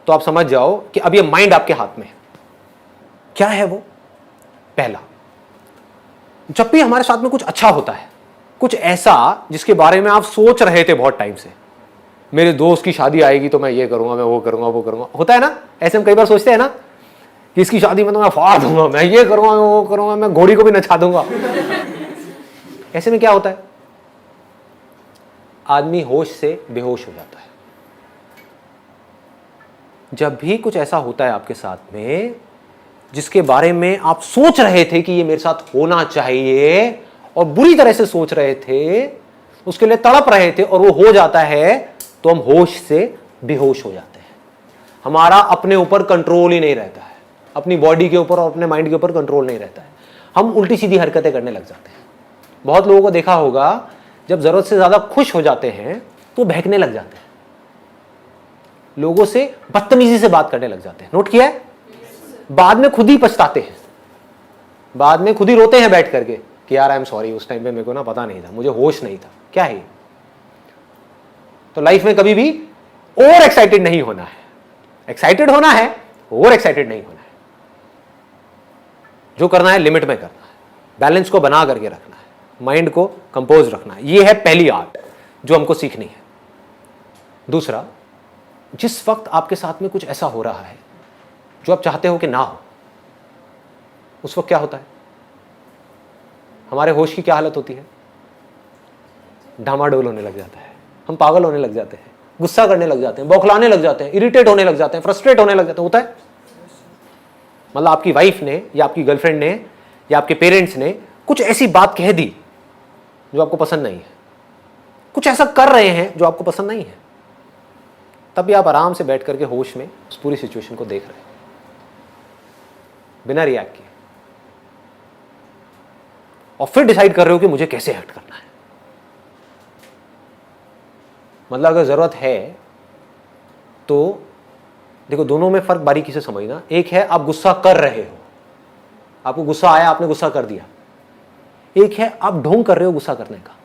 तो आप समझ जाओ कि अब ये माइंड आपके हाथ में है। क्या है वो? पहला, जब भी हमारे साथ में कुछ अच्छा होता है, कुछ ऐसा जिसके बारे में आप सोच रहे थे बहुत टाइम से, मेरे दोस्त की शादी आएगी तो मैं ये करूंगा, मैं वो करूंगा, वो करूंगा, होता है ना? ऐसे हम कई बार सोचते हैं ना कि इसकी शादी में तो मैं फाड़ दूंगा, मैं ये करूंगा, मैं वो करूंगा, मैं घोड़ी को भी नचा दूंगा। ऐसे में क्या होता है? आदमी होश से बेहोश हो जाता है। जब भी कुछ ऐसा होता है आपके साथ में जिसके बारे में आप सोच रहे थे कि ये मेरे साथ होना चाहिए और बुरी तरह से सोच रहे थे, उसके लिए तड़प रहे थे और वो हो जाता है, तो हम होश से बेहोश हो जाते हैं। हमारा अपने ऊपर कंट्रोल ही नहीं रहता है, अपनी बॉडी के ऊपर और अपने माइंड के ऊपर कंट्रोल नहीं रहता है। हम उल्टी सीधी हरकतें करने लग जाते हैं। बहुत लोगों को देखा होगा, जब जरूरत से ज्यादा खुश हो जाते हैं तो बहकने लग जाते हैं, लोगों से बदतमीजी से बात करने लग जाते हैं। नोट किया है? बाद में खुद ही पछताते हैं, बाद में खुद ही रोते हैं बैठ करके कि यार आई एम सॉरी, उस टाइम पे मेरे को ना पता नहीं था, मुझे होश नहीं था। क्या है? तो लाइफ में कभी भी ओवर एक्साइटेड नहीं होना है। एक्साइटेड होना है, ओवर एक्साइटेड नहीं होना है। जो करना है लिमिट में करना है, बैलेंस को बना करके रखना है, माइंड को कंपोज रखना है। यह है पहली आर्ट जो हमको सीखनी है। दूसरा, जिस वक्त आपके साथ में कुछ ऐसा हो रहा है जो आप चाहते हो कि ना हो, उस वक्त क्या होता है? हमारे होश की क्या हालत होती है? डामाडोल होने लग जाता है, हम पागल होने लग जाते हैं, गुस्सा करने लग जाते हैं, बौखलाने लग जाते हैं, इरिटेट होने लग जाते हैं, फ्रस्ट्रेट होने लग जाते हैं। होता है? मतलब आपकी वाइफ ने या आपकी गर्लफ्रेंड ने या आपके पेरेंट्स ने कुछ ऐसी बात कह दी जो आपको पसंद नहीं है, कुछ ऐसा कर रहे हैं जो आपको पसंद नहीं है, तब भी आप आराम से बैठ करके होश में उस पूरी सिचुएशन को देख रहे हैं बिना रिएक्ट किए, और फिर डिसाइड कर रहे हो कि मुझे कैसे एक्ट करना है। मतलब अगर जरूरत है तो देखो, दोनों में फर्क बारीकी से समझना। एक है आप गुस्सा कर रहे हो, आपको गुस्सा आया, आपने गुस्सा कर दिया। एक है आप ढोंग कर रहे हो गुस्सा करने का।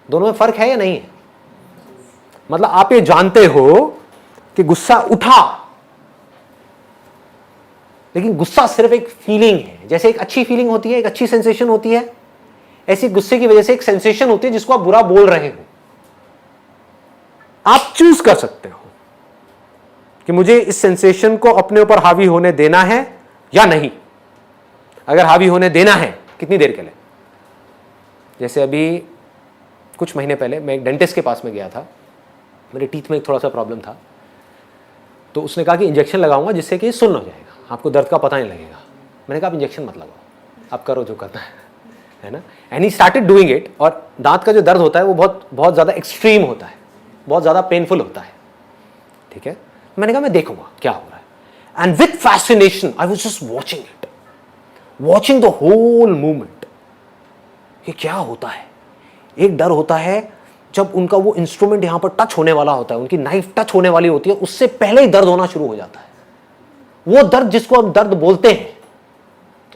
दोनों में फर्क है या नहीं है? मतलब आप ये जानते हो कि गुस्सा उठा, लेकिन गुस्सा सिर्फ एक फीलिंग है। जैसे एक अच्छी फीलिंग होती है, एक अच्छी सेंसेशन होती है, ऐसी गुस्से की वजह से एक सेंसेशन होती है जिसको आप बुरा बोल रहे हो। आप चूज कर सकते हो कि मुझे इस सेंसेशन को अपने ऊपर हावी होने देना है या नहीं। अगर हावी होने देना है, कितनी देर के लिए? जैसे अभी कुछ महीने पहले मैं एक डेंटिस्ट के पास में गया था, मेरे टीथ में एक थोड़ा सा प्रॉब्लम था, तो उसने कहा कि इंजेक्शन लगाऊंगा जिससे कि सुन्न हो जाएगा, आपको दर्द का पता नहीं लगेगा। मैंने कहा आप इंजेक्शन मत लगाओ, आप करो जो करना है ना। And he started doing it. और दांत का जो दर्द होता है वो बहुत बहुत ज़्यादा एक्सट्रीम होता है, बहुत ज़्यादा पेनफुल होता है, ठीक है। मैंने कहा मैं देखूंगा क्या हो रहा है। And with fascination I was just watching it, watching the whole movement. ये क्या होता है? एक डर होता है जब उनका वो इंस्ट्रूमेंट यहां पर टच होने वाला होता है, उनकी नाइफ टच होने वाली होती है, उससे पहले ही दर्द होना शुरू हो जाता है। वो दर्द जिसको हम दर्द बोलते हैं,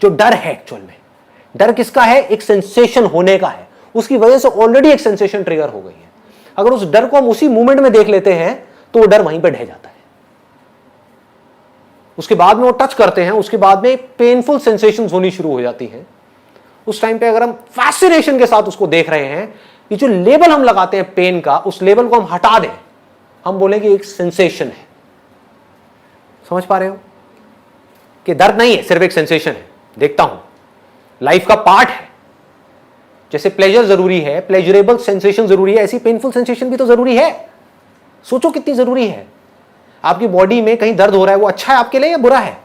जो डर है, एक्चुअल में डर किसका है? एक सेंसेशन होने का है। उसकी वजह से ऑलरेडी एक सेंसेशन ट्रिगर हो गई है। अगर उस डर को हम उसी मूवमेंट में देख लेते हैं तो वो डर वहीं पर ढह जाता है। उसके बाद में वो टच करते हैं, उसके बाद में पेनफुल सेंसेशंस होनी शुरू हो जाती हैं। उस टाइम पे अगर हम फैसिनेशन के साथ उसको देख रहे हैं, ये जो लेबल हम लगाते हैं पेन का, उस लेबल को हम हटा दें, हम बोलेंगे एक सेंसेशन है। समझ पा रहे हो कि दर्द नहीं है, सिर्फ एक सेंसेशन है, देखता हूं, लाइफ का पार्ट है। जैसे प्लेजर जरूरी है, प्लेजरेबल सेंसेशन जरूरी है, ऐसी पेनफुल सेंसेशन भी तो जरूरी है। सोचो कितनी जरूरी है। आपकी बॉडी में कहीं दर्द हो रहा है, वो अच्छा है आपके लिए या बुरा है?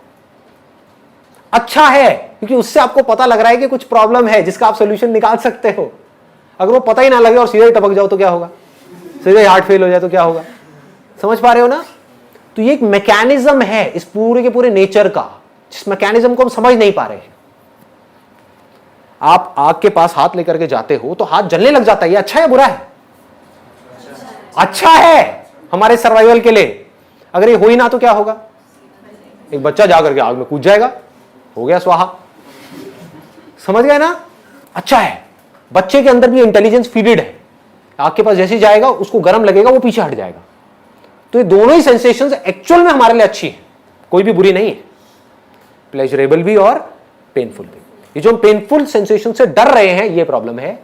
अच्छा है, क्योंकि उससे आपको पता लग रहा है कि कुछ प्रॉब्लम है जिसका आप सोल्यूशन निकाल सकते हो। अगर वो पता ही ना लगे और सीधे टपक जाओ तो क्या होगा, सीधे हार्ट फेल हो जाए तो क्या होगा। समझ पा रहे हो ना? तो ये एक मैकेनिज्म है इस पूरे के पूरे नेचर का, जिस मैकेनिज्म को हम समझ नहीं पा रहे हैं। आप आग के पास हाथ लेकर के जाते हो तो हाथ जलने लग जाता है, ये अच्छा है बुरा है? अच्छा है हमारे सर्वाइवल के लिए। अगर ये हो ही ना तो क्या होगा, एक बच्चा जाकर के आग में कूद जाएगा, हो गया स्वाहा। समझ गए ना? अच्छा है, बच्चे के अंदर भी इंटेलिजेंस फीडेड है, आग के पास जैसे जाएगा उसको गर्म लगेगा, वो पीछे हट जाएगा। तो ये दोनों ही सेंसेशंस एक्चुअल में हमारे लिए अच्छी है, कोई भी बुरी नहीं है, प्लेजरेबल भी और पेनफुल भी। ये जो हम पेनफुल सेंसेशन से डर रहे हैं ये प्रॉब्लम है,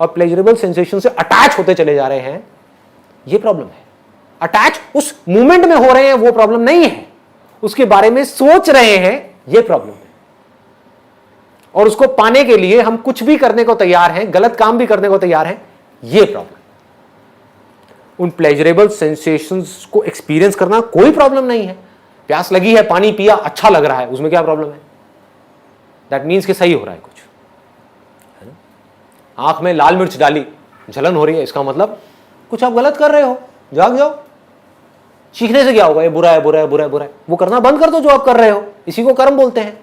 और प्लेजरेबल सेंसेशन से अटैच होते चले जा रहे हैं ये प्रॉब्लम है। अटैच उस मूवमेंट में हो रहे हैं वो प्रॉब्लम नहीं है, उसके बारे में सोच रहे हैं ये प्रॉब्लम है। और उसको पाने के लिए हम कुछ भी करने को तैयार हैं, गलत काम भी करने को तैयार हैं, ये प्रॉब्लम। उन प्लेजरेबल सेंसेशंस को एक्सपीरियंस करना कोई प्रॉब्लम नहीं है। प्यास लगी है, पानी पिया, अच्छा लग रहा है, उसमें क्या प्रॉब्लम है? दैट मीन्स कि सही हो रहा है कुछ, है ना? आंख में लाल मिर्च डाली, जलन हो रही है, इसका मतलब कुछ आप गलत कर रहे हो, जाग जाओ। चीखने से क्या होगा, ये बुरा है बुरा है बुरा है बुरा है, वो करना बंद कर दो जो आप कर रहे हो, इसी को कर्म बोलते हैं।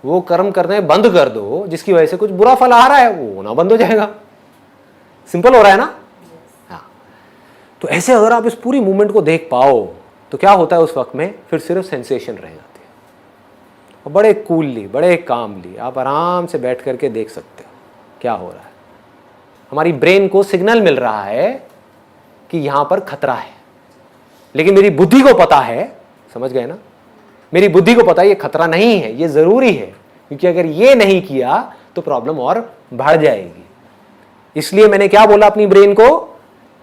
वो कर्म करने बंद कर दो जिसकी वजह से कुछ बुरा फल आ रहा है, वो होना बंद हो जाएगा। सिंपल हो रहा है ना? हाँ। तो ऐसे अगर आप इस पूरी मूवमेंट को देख पाओ तो क्या होता है उस वक्त में, फिर सिर्फ सेंसेशन रह जाती है। और बड़े कूलली, बड़े कामली आप आराम से बैठ करके देख सकते हो क्या हो रहा है। हमारी ब्रेन को सिग्नल मिल रहा है कि यहां पर खतरा है, लेकिन मेरी बुद्धि को पता है, समझ गए ना? मेरी बुद्धि को पता है ये खतरा नहीं है, ये जरूरी है, क्योंकि अगर ये नहीं किया तो प्रॉब्लम और बढ़ जाएगी। इसलिए मैंने क्या बोला अपनी ब्रेन को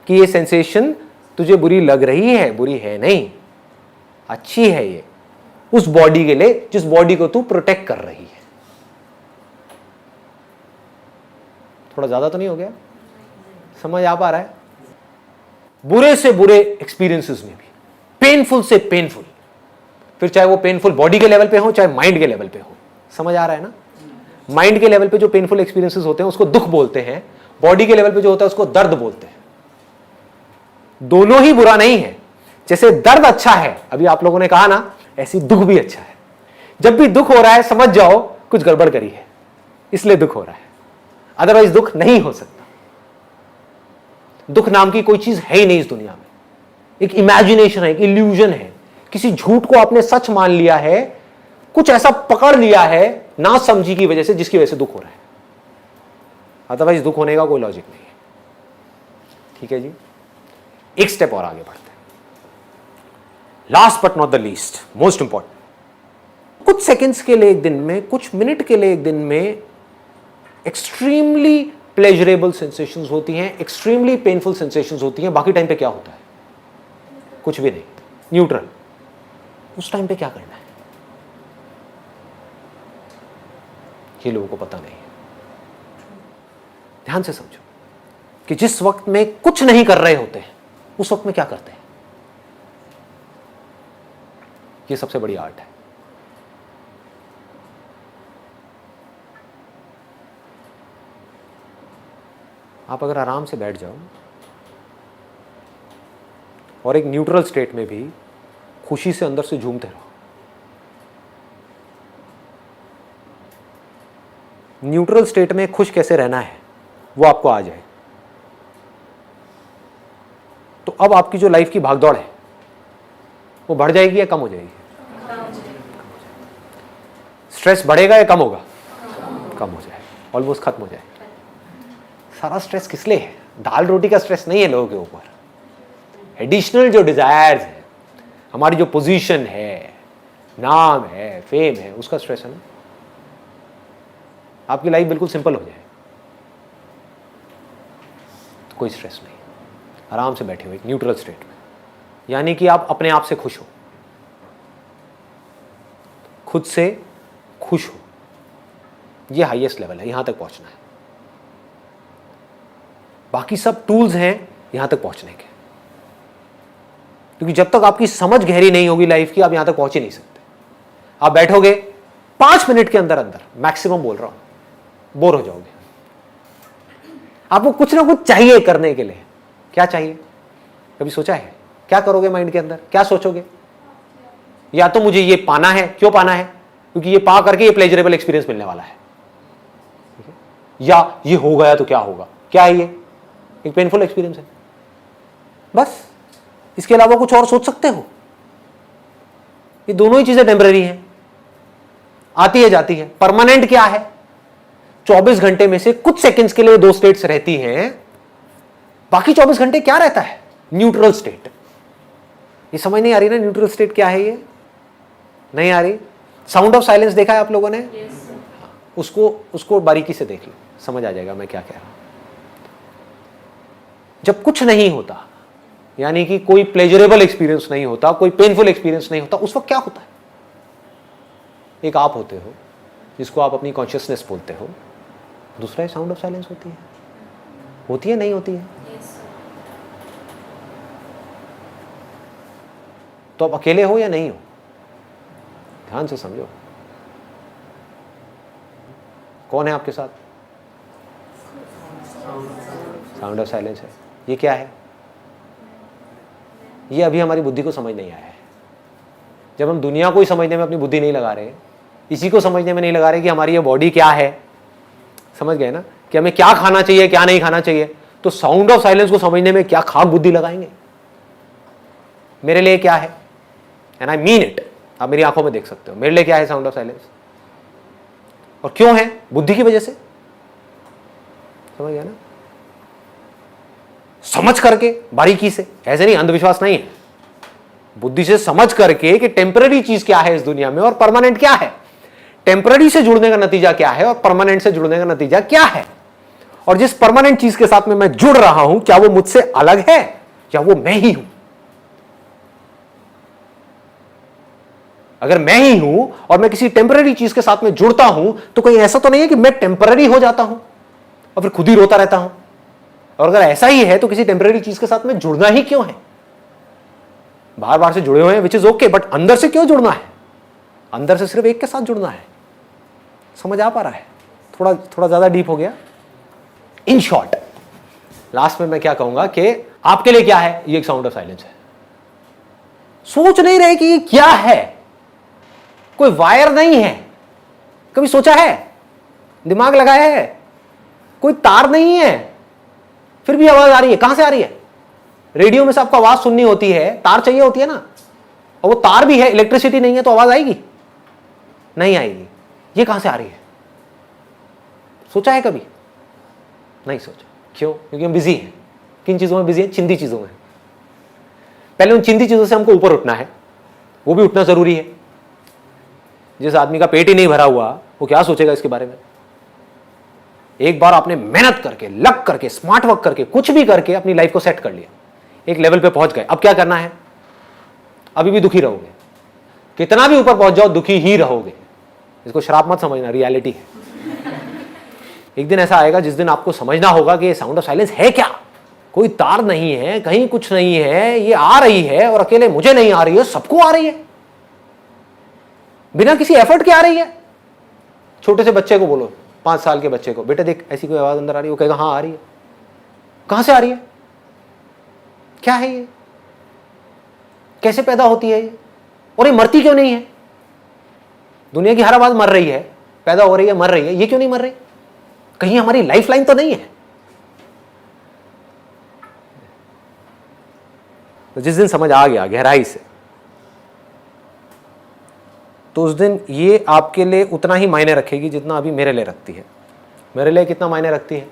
कि ये सेंसेशन तुझे बुरी लग रही है, बुरी है नहीं, अच्छी है ये उस बॉडी के लिए जिस बॉडी को तू प्रोटेक्ट कर रही है। थोड़ा ज्यादा तो नहीं हो गया? समझ आ पा रहा है? बुरे से बुरे एक्सपीरियंसेस में भी, पेनफुल से पेनफुल, फिर चाहे वो पेनफुल बॉडी के लेवल पे हो चाहे माइंड के लेवल पे हो। समझ आ रहा है ना? माइंड के लेवल पे जो पेनफुल एक्सपीरियंसेस होते हैं उसको दुख बोलते हैं, बॉडी के लेवल पे जो होता है उसको दर्द बोलते हैं। दोनों ही बुरा नहीं है। जैसे दर्द अच्छा है, अभी आप लोगों ने कहा ना, ऐसी दुख भी अच्छा है। जब भी दुख हो रहा है समझ जाओ कुछ गड़बड़ करी है, इसलिए दुख हो रहा है, अदरवाइज दुख नहीं हो सकता। दुख नाम की कोई चीज है ही नहीं इस दुनिया में, एक इमेजिनेशन है, एक इल्यूजन है। किसी झूठ को आपने सच मान लिया है, कुछ ऐसा पकड़ लिया है ना समझी की वजह से, जिसकी वजह से दुख हो रहा है, अदरवाइज दुख होने का कोई लॉजिक नहीं है। ठीक है जी, एक स्टेप और आगे बढ़ते हैं। Last but not the least, most important, कुछ सेकेंड्स के लिए एक दिन में, कुछ मिनट के लिए एक दिन में एक्सट्रीमली प्लेजरेबल सेंसेशंस होती हैं, एक्सट्रीमली पेनफुल सेंसेशंस होती हैं। बाकी टाइम पे क्या होता है? कुछ भी नहीं, न्यूट्रल। उस टाइम पे क्या करना है ये लोगों को पता नहीं है। ध्यान से समझो कि जिस वक्त में कुछ नहीं कर रहे होते हैं उस वक्त में क्या करते हैं। ये सबसे बड़ी आर्ट है। आप अगर आराम से बैठ जाओ और एक न्यूट्रल स्टेट में भी खुशी से अंदर से झूमते रहो। न्यूट्रल स्टेट में खुश कैसे रहना है वो आपको आ जाए, तो अब आपकी जो लाइफ की भागदौड़ है वो बढ़ जाएगी या कम हो जाएगी? स्ट्रेस बढ़ेगा या कम होगा? कम हो जाए, ऑलमोस्ट खत्म हो जाए। सारा स्ट्रेस किस लिए है? दाल रोटी का स्ट्रेस नहीं है लोगों के ऊपर। एडिशनल जो डिजायर्स है, हमारी जो पोजीशन है, नाम है, फेम है, उसका स्ट्रेस है ना। आपकी लाइफ बिल्कुल सिंपल हो जाए तो कोई स्ट्रेस नहीं, आराम से बैठे हो एक न्यूट्रल स्टेट में, यानी कि आप अपने आप से खुश हो, खुद से खुश हो। ये हाईएस्ट लेवल है, यहां तक पहुंचना है। बाकी सब टूल्स हैं यहां तक पहुंचने के, क्योंकि जब तक आपकी समझ गहरी नहीं होगी लाइफ की, आप यहां तक पहुंच ही नहीं सकते। आप बैठोगे 5 मिनट के अंदर अंदर मैक्सिमम बोल रहा हूं, बोर हो जाओगे। आपको कुछ ना कुछ चाहिए करने के लिए। क्या चाहिए? कभी सोचा है? क्या करोगे माइंड के अंदर? क्या सोचोगे? या तो मुझे ये पाना है। क्यों पाना है? क्योंकि ये पा करके ये प्लेजरेबल एक्सपीरियंस मिलने वाला है। या ये हो गया तो क्या होगा? क्या है ये? एक पेनफुल एक्सपीरियंस है। बस इसके अलावा कुछ और सोच सकते हो? ये दोनों ही चीजें टेम्पररी हैं, आती है जाती है। परमानेंट क्या है? 24 घंटे में से कुछ सेकंड्स के लिए 2 स्टेट्स रहती हैं, बाकी 24 घंटे क्या रहता है? Neutral state. ये समझ नहीं आ रही ना न्यूट्रल स्टेट क्या है? ये नहीं आ रही। साउंड ऑफ साइलेंस देखा है आप लोगों ने? उसको बारीकी से देख लो, समझ आ जाएगा मैं क्या कह रहा हूं। जब कुछ नहीं होता, यानी कि कोई प्लेजरेबल एक्सपीरियंस नहीं होता, कोई पेनफुल एक्सपीरियंस नहीं होता, उस वक्त क्या होता है? एक आप होते हो जिसको आप अपनी कॉन्शियसनेस बोलते हो, दूसरा है साउंड ऑफ साइलेंस होती है नहीं होती है? तो आप अकेले हो या नहीं हो? ध्यान से समझो, कौन है आपके साथ? साउंड ऑफ साइलेंस है। ये क्या है? ये अभी हमारी बुद्धि को समझ नहीं आया है। जब हम दुनिया को ही समझने में अपनी बुद्धि नहीं लगा रहे, इसी को समझने में नहीं लगा रहे कि हमारी ये बॉडी क्या है, समझ गए ना, कि हमें क्या खाना चाहिए क्या नहीं खाना चाहिए, तो साउंड ऑफ साइलेंस को समझने में क्या खाक बुद्धि लगाएंगे? मेरे लिए क्या है, एंड आई मीन इट, आप मेरी आंखों में देख सकते हो, मेरे लिए क्या है साउंड ऑफ साइलेंस, और क्यों है? बुद्धि की वजह से। समझ गया ना? समझ करके बारीकी से, ऐसे नहीं, अंधविश्वास नहीं है, बुद्धि से समझ करके कि टेम्पररी चीज क्या है इस दुनिया में और परमानेंट क्या है, टेम्पररी से जुड़ने का नतीजा क्या है और परमानेंट से जुड़ने का नतीजा क्या है, और जिस परमानेंट चीज के साथ में मैं जुड़ रहा हूं क्या वो मुझसे अलग है या वो मैं ही हूं? अगर मैं ही हूं और मैं किसी टेम्पररी चीज के साथ में जुड़ता हूं तो कहीं ऐसा तो नहीं है कि मैं टेम्पररी हो जाता हूं और फिर खुद ही रोता रहता हूं? और अगर ऐसा ही है तो किसी टेम्पररी चीज के साथ में जुड़ना ही क्यों है? बार बार से जुड़े हुए हैं विच इज ओके, बट अंदर से क्यों जुड़ना है? अंदर से सिर्फ एक के साथ जुड़ना है। समझ आ पा रहा है? थोड़ा ज्यादा डीप हो गया। इन शॉर्ट लास्ट में मैं क्या कहूंगा कि आपके लिए क्या है? ये एक साउंड ऑफ साइलेंस है। सोच नहीं रहे कि ये क्या है, कोई वायर नहीं है। कभी सोचा है? दिमाग लगाया है? कोई तार नहीं है, फिर भी आवाज आ रही है। कहां से आ रही है? रेडियो में से आपको आवाज सुननी होती है, तार चाहिए होती है ना, और वो तार भी है, इलेक्ट्रिसिटी नहीं है तो आवाज आएगी? नहीं आएगी। ये कहां से आ रही है? सोचा है कभी? नहीं सोचा। क्यों? क्योंकि हम बिजी हैं। किन चीजों में बिजी हैं? चिंदी चीजों में। पहले उन चिंदी चीजों से हमको ऊपर उठना है, वो भी उठना जरूरी है। जिस आदमी का पेट ही नहीं भरा हुआ वो क्या सोचेगा इसके बारे में? एक बार आपने मेहनत करके, लग करके, स्मार्ट वर्क करके, कुछ भी करके अपनी लाइफ को सेट कर लिया, एक लेवल पे पहुंच गए, अब क्या करना है? अभी भी दुखी रहोगे, कितना भी ऊपर पहुंच जाओ दुखी ही रहोगे। इसको श्राप मत समझना, रियलिटी है। एक दिन ऐसा आएगा जिस दिन आपको समझना होगा कि ये साउंड ऑफ साइलेंस है क्या? कोई तार नहीं है, कहीं कुछ नहीं है, ये आ रही है और अकेले मुझे नहीं आ रही है, सबको आ रही है, बिना किसी एफर्ट के आ रही है। छोटे से बच्चे को बोलो, 5 साल के बच्चे को, बेटा देख ऐसी कोई आवाज अंदर आ रही है, वो कहेगा हाँ आ रही है। कहां से आ रही है? क्या है ये? कैसे पैदा होती है ये? और ये मरती क्यों नहीं है? दुनिया की हर आवाज मर रही है, पैदा हो रही है, मर रही है, ये क्यों नहीं मर रही? कहीं हमारी लाइफ लाइन तो नहीं है? तो जिस दिन समझ आ गया गहराई से, तो उस दिन ये आपके लिए उतना ही मायने रखेगी जितना अभी मेरे लिए रखती है। मेरे लिए कितना मायने रखती है?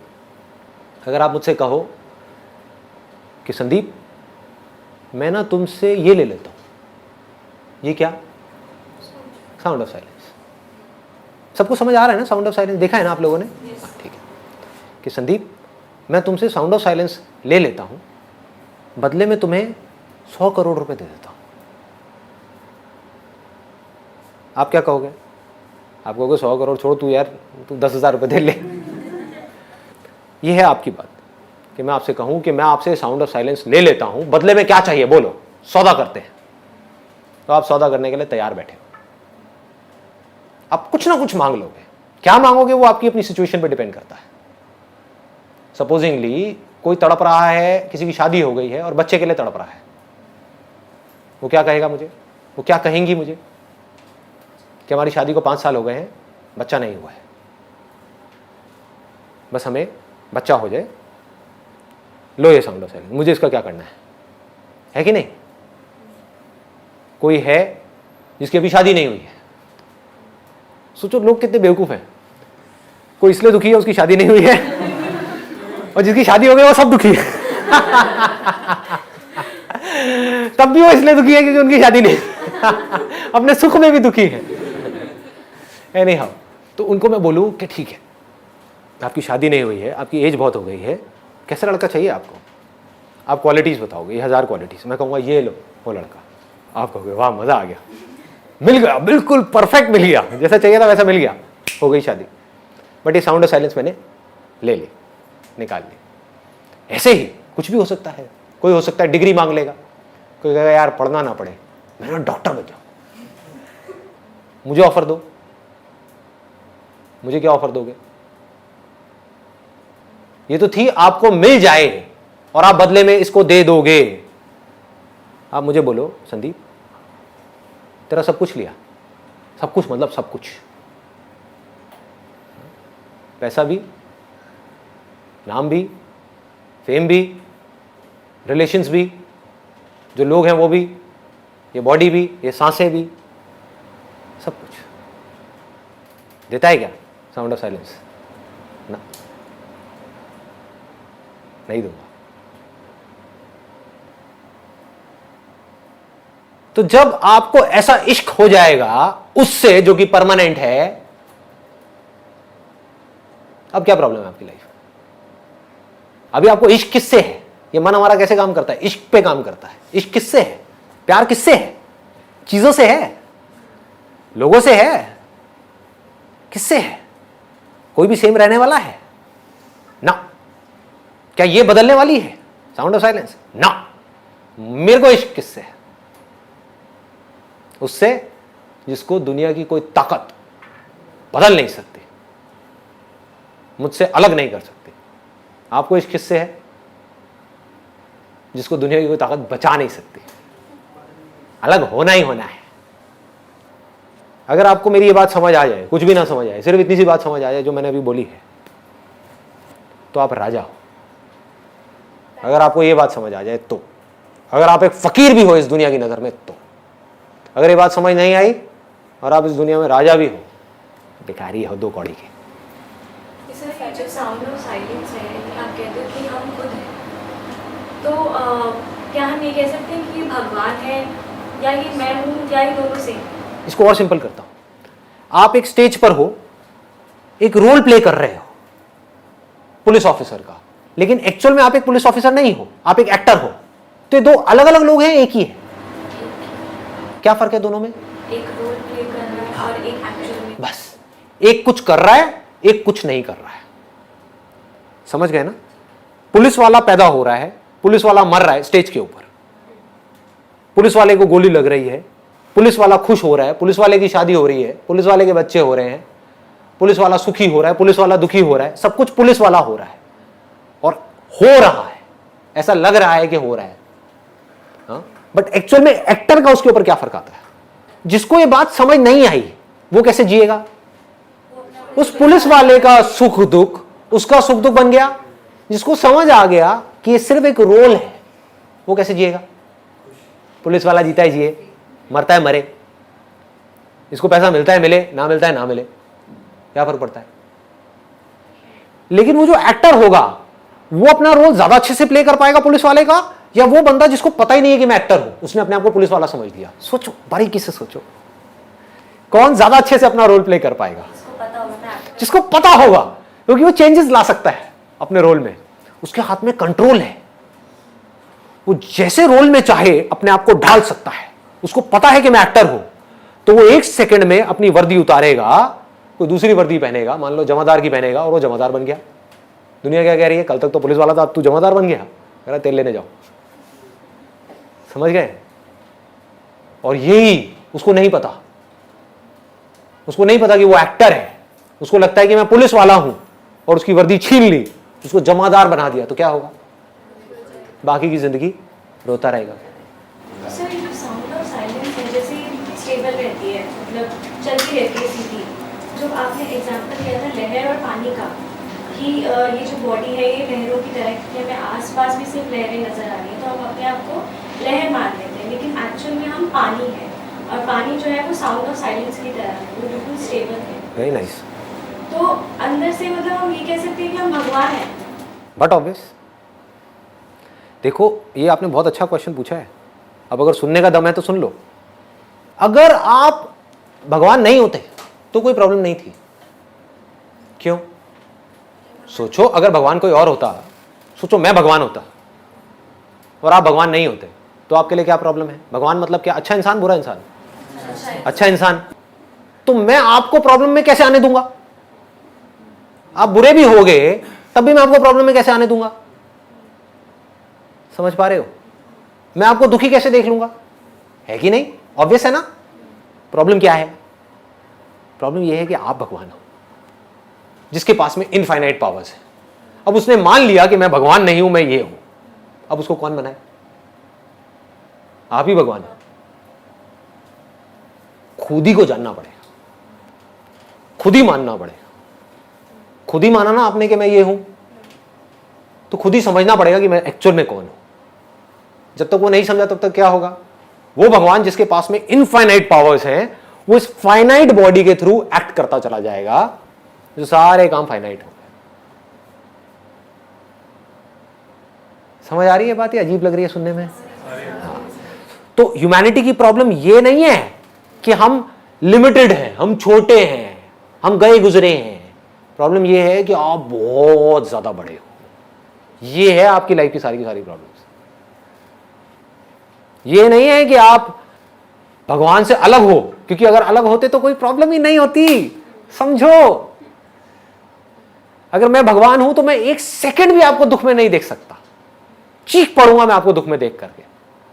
अगर आप मुझसे कहो कि संदीप मैं ना तुमसे ये ले लेता हूं, ये क्या? Sound of silence. सबको समझ आ रहा है ना साउंड ऑफ साइलेंस? देखा है ना आप लोगों ने? हाँ, ठीक है। कि संदीप मैं तुमसे साउंड ऑफ साइलेंस ले लेता हूं, बदले में तुम्हें 100 करोड़ रुपए दे देता हूं। आप क्या कहोगे? आप कहोगे 100 करोड़ छोड़, तू यार तू 10,000 रुपये दे ले। ये है आपकी बात कि मैं आपसे कहूं कि मैं आपसे साउंड ऑफ साइलेंस ले लेता हूं, बदले में क्या चाहिए बोलो, सौदा करते हैं। तो आप सौदा करने के लिए तैयार बैठे हो। आप कुछ ना कुछ मांग लोगे। क्या मांगोगे वो आपकी अपनी सिचुएशन पे डिपेंड करता है। सपोजिंगली कोई तड़प रहा है, किसी की शादी हो गई है और बच्चे के लिए तड़प रहा है, वो क्या कहेगा मुझे, वो क्या कहेंगी मुझे कि हमारी शादी को 5 साल हो गए हैं, बच्चा नहीं हुआ है, बस हमें बच्चा हो जाए, लो ये साउंड ऑफ साइलेंस, मुझे इसका क्या करना है कि नहीं? कोई है जिसकी अभी शादी नहीं हुई है, सोचो लोग कितने बेवकूफ हैं। कोई इसलिए दुखी है उसकी शादी नहीं हुई है, और जिसकी शादी हो गई वो सब दुखी है। तब भी वो इसलिए दुखी है क्योंकि उनकी शादी नहीं, अपने सुख में भी दुखी है। एनी हाउ, तो उनको मैं बोलूं कि ठीक है, आपकी शादी नहीं हुई है, आपकी एज बहुत हो गई है, कैसा लड़का चाहिए आपको? आप क्वालिटीज बताओगे, ये 1000 क्वालिटीज, मैं कहूँगा ये लो वो लड़का, आप कहोगे वाह मजा आ गया, मिल गया, बिल्कुल परफेक्ट मिल गया, जैसा चाहिए था वैसा मिल गया, हो गई शादी। बट ये साउंड ऑफ साइलेंस मैंने ले ली, निकाल ली। ऐसे ही कुछ भी हो सकता है। कोई हो सकता है डिग्री मांग लेगा, कोई कहेगा यार पढ़ना ना पड़े, मैं डॉक्टर बन जाऊं, मुझे ऑफर दो। मुझे क्या ऑफर दोगे? ये तो थी आपको मिल जाए और आप बदले में इसको दे दोगे। आप मुझे बोलो संदीप, तेरा सब कुछ लिया, सब कुछ मतलब सब कुछ, पैसा भी, नाम भी, फेम भी, रिलेशंस भी, जो लोग हैं वो भी, ये बॉडी भी, ये सांसें भी, सब कुछ देता है क्या साउंड ऑफ साइलेंस? ना, नहीं दूंगा। तो जब आपको ऐसा इश्क हो जाएगा उससे जो कि परमानेंट है, अब क्या प्रॉब्लम है आपकी लाइफ? अभी आपको इश्क किससे है? ये मन हमारा कैसे काम करता है? इश्क पे काम करता है। इश्क किससे है? प्यार किससे है? चीजों से है, लोगों से है, किससे है? कोई भी सेम रहने वाला है ना? क्या ये बदलने वाली है साउंड ऑफ साइलेंस? ना। मेरे को इश्क किससे है? उससे जिसको दुनिया की कोई ताकत बदल नहीं सकती, मुझसे अलग नहीं कर सकती। आपको इश्क किससे है? जिसको दुनिया की कोई ताकत बचा नहीं सकती। अलग होना ही होना है। अगर आपको मेरी ये बात समझ आ जाए, कुछ भी ना समझ आए, सिर्फ इतनी सी बात समझ आ जाए जो मैंने अभी बोली है, तो आप राजा हो। अगर आपको ये बात समझ आ जाए तो, अगर आप एक फकीर भी हो इस दुनिया की नजर में तो, अगर ये बात समझ नहीं आई और आप इस दुनिया में राजा भी हो, बेकारी हो, 2 कौड़ी के। सर जो साउंड ऑफ साइलेंस है, आप कहते हो कि हम खुद हैं, तो क्या हम ये कह सकते हैं कि ये भगवान है, या ये मैं हूँ, या ये दोनों से? इसको और सिंपल करता हूं। आप एक स्टेज पर हो, एक रोल प्ले कर रहे हो पुलिस ऑफिसर का, लेकिन एक्चुअल में आप एक पुलिस ऑफिसर नहीं हो, आप एक एक्टर हो। तो ये 2 अलग अलग लोग हैं, एक ही है। क्या फर्क है दोनों में? एक रोल प्ले कर रहा है और एक एक्चुअल में। बस, एक कुछ कर रहा है, एक कुछ नहीं कर रहा है। समझ गए ना? पुलिस वाला पैदा हो रहा है, पुलिस वाला मर रहा है स्टेज के ऊपर, पुलिस वाले को गोली लग रही है, पुलिस वाला खुश हो रहा है, पुलिस वाले की शादी हो रही है, पुलिस वाले के बच्चे हो रहे हैं, पुलिस वाला सुखी हो रहा है, पुलिस वाला दुखी हो रहा है, सब कुछ पुलिस वाला हो रहा है। और हो रहा है, ऐसा लग रहा है कि हो रहा है, बट एक्चुअल में एक्टर का उसके ऊपर क्या फर्क आता है? जिसको ये बात समझ नहीं आई वो कैसे जिएगा? उस पुलिस वाले का सुख दुख उसका सुख दुख बन गया। जिसको समझ आ गया कि ये सिर्फ एक रोल है, वो कैसे जिएगा? पुलिस वाला जीता है जिए, मरता है मरे, इसको पैसा मिलता है मिले, ना मिलता है ना मिले, क्या फर्क पड़ता है? लेकिन वो जो एक्टर होगा वो अपना रोल ज्यादा अच्छे से प्ले कर पाएगा पुलिस वाले का, या वो बंदा जिसको पता ही नहीं है कि मैं एक्टर हूं, उसने अपने आप को पुलिस वाला समझ लिया? सोचो, बारीकी से सोचो, कौन ज्यादा अच्छे से अपना रोल प्ले कर पाएगा? जिसको पता होगा, क्योंकि वो चेंजेस ला सकता है अपने रोल में, उसके हाथ में कंट्रोल है, वो जैसे रोल में चाहे अपने आप को ढाल सकता है। उसको पता है कि मैं एक्टर हूं, तो वो 1 सेकंड में अपनी वर्दी उतारेगा, कोई दूसरी वर्दी पहनेगा, मान लो जमादार की पहनेगा, और वो जमादार बन गया। दुनिया क्या कह रही है? कल तक तो पुलिस वाला था, अब तू जमादार बन गया, कह रहा तेल लेने जाओ। समझ गए? और यही उसको नहीं पता, उसको नहीं पता कि वो एक्टर है, उसको लगता है कि मैं पुलिस वाला हूं और उसकी वर्दी छीन ली, उसको जमादार बना दिया, तो क्या होगा? बाकी की जिंदगी रोता रहेगा। सर ये जो साउंड ऑफ साइलेंस है, जैसे स्टेबल रहती है, मतलब चलती रहती है सीधी, जो आपने एग्जांपल दिया था लहर और पानी का, कि ये जो बॉडी है ये लहरों की तरह की, हमें आसपास भी सिर्फ लहरें नजर आ रही हैं तो हम अपने आप को लहर मान लेते हैं, लेकिन एक्चुअल में हम पानी है, और पानी जो है वो साउंड ऑफ साइलेंस की तरह है, वो बिल्कुल स्टेबल है। Very nice. तो अंदर से मतलब हम ये कह सकते हैं कि हम भगवान हैं। बट ऑब्वियस, देखो ये आपने बहुत अच्छा क्वेश्चन पूछा है। अब अगर सुनने का दम है तो सुन लो। अगर आप भगवान नहीं होते तो कोई प्रॉब्लम नहीं थी। क्यों? सोचो, अगर भगवान कोई और होता, सोचो मैं भगवान होता और आप भगवान नहीं होते, तो आपके लिए क्या प्रॉब्लम है? भगवान मतलब क्या? अच्छा इंसान, बुरा इंसान? अच्छा इंसान। तो मैं आपको प्रॉब्लम में कैसे आने दूंगा? आप बुरे भी होगे तब भी मैं आपको प्रॉब्लम में कैसे आने दूंगा? समझ पा रहे हो? मैं आपको दुखी कैसे देख लूंगा? है कि नहीं? ऑब्वियस है ना। प्रॉब्लम क्या है? प्रॉब्लम यह है कि आप भगवान हो जिसके पास में इनफाइनाइट पावर्स है। अब उसने मान लिया कि मैं भगवान नहीं हूं, मैं ये हूं। अब उसको कौन बनाए? आप ही भगवान हो। खुद ही को जानना पड़ेगा, खुद ही मानना पड़ेगा। खुद ही माना ना आपने कि मैं ये हूं, तो खुद ही समझना पड़ेगा कि मैं एक्चुअल में कौन हूं। जब तक वो नहीं समझा तब तक क्या होगा? वो भगवान जिसके पास में इनफाइनाइट पावर्स हैं, वो इस फाइनाइट बॉडी के थ्रू एक्ट करता चला जाएगा, जो सारे काम फाइनाइट हो गए। समझ आ रही है बात? ये अजीब लग रही है सुनने में? हाँ। तो ह्यूमैनिटी की प्रॉब्लम ये नहीं है कि हम लिमिटेड हैं, हम छोटे हैं, हम गए गुजरे हैं। प्रॉब्लम ये है कि आप बहुत ज्यादा बड़े हो। ये है आपकी लाइफ की सारी प्रॉब्लम्स। ये नहीं है कि आप भगवान से अलग हो, क्योंकि अगर अलग होते तो कोई प्रॉब्लम ही नहीं होती। समझो, अगर मैं भगवान हूं तो मैं एक सेकंड भी आपको दुख में नहीं देख सकता। चीख पड़ूंगा मैं आपको दुख में देख करके,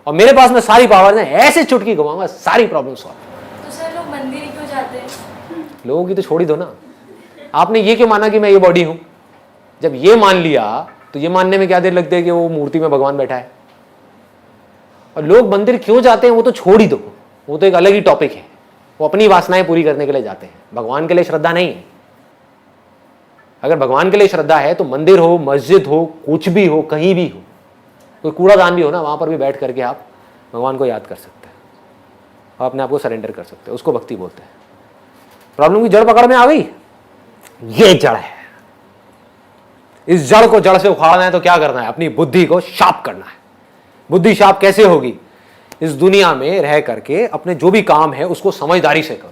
और मेरे पास में सारी पावर है, ऐसे चुटकी घुमाऊंगा, सारी प्रॉब्लम सॉल्व। तो सर लोग मंदिर ही क्यों जाते हैं? लोगों की तो छोड़ ही दो ना। आपने ये क्यों माना कि मैं ये बॉडी हूं? जब ये मान लिया तो ये मानने में क्या देर लगती है कि वो मूर्ति में भगवान बैठा है। और लोग मंदिर क्यों जाते हैं वो तो छोड़ ही दो, वो तो एक अलग ही टॉपिक है। वो अपनी वासनाएं पूरी करने के लिए जाते हैं, भगवान के लिए श्रद्धा नहीं है। अगर भगवान के लिए श्रद्धा है तो मंदिर हो, मस्जिद हो, कुछ भी हो, कहीं भी हो, कोई कूड़ादान भी हो ना, वहां पर भी बैठ करके आप भगवान को याद कर सकते हैं और अपने आप को सरेंडर कर सकते हैं। उसको भक्ति बोलते हैं। प्रॉब्लम की जड़ पकड़ में आ गई। ये जड़ है। इस जड़ को जड़ से उखाड़ना है तो क्या करना है? अपनी बुद्धि को शार्प करना है। बुद्धि शार्प कैसे होगी? इस दुनिया में रह करके अपने जो भी काम है उसको समझदारी से करो।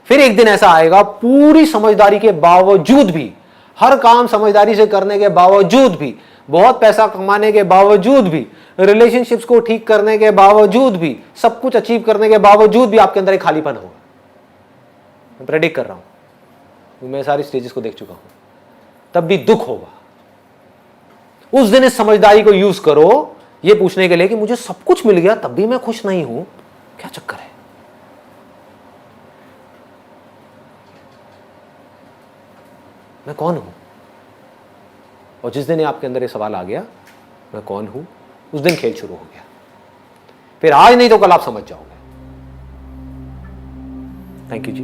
फिर एक दिन ऐसा आएगा, पूरी समझदारी के बावजूद भी, हर काम समझदारी से करने के बावजूद भी, बहुत पैसा कमाने के बावजूद भी, रिलेशनशिप्स को ठीक करने के बावजूद भी, सब कुछ अचीव करने के बावजूद भी आपके अंदर एक खालीपन होगा। मैं प्रेडिक्ट कर रहा हूं, मैं सारी स्टेजेस को देख चुका हूं। तब भी दुख होगा। उस दिन इस समझदारी को यूज करो ये पूछने के लिए कि मुझे सब कुछ मिल गया तब भी मैं खुश नहीं हूं, क्या चक्कर है? मैं कौन हूं? और जिस दिन ये आपके अंदर ये सवाल आ गया, मैं कौन हूं, उस दिन खेल शुरू हो गया। फिर आज नहीं तो कल आप समझ जाओगे। Thank you ji.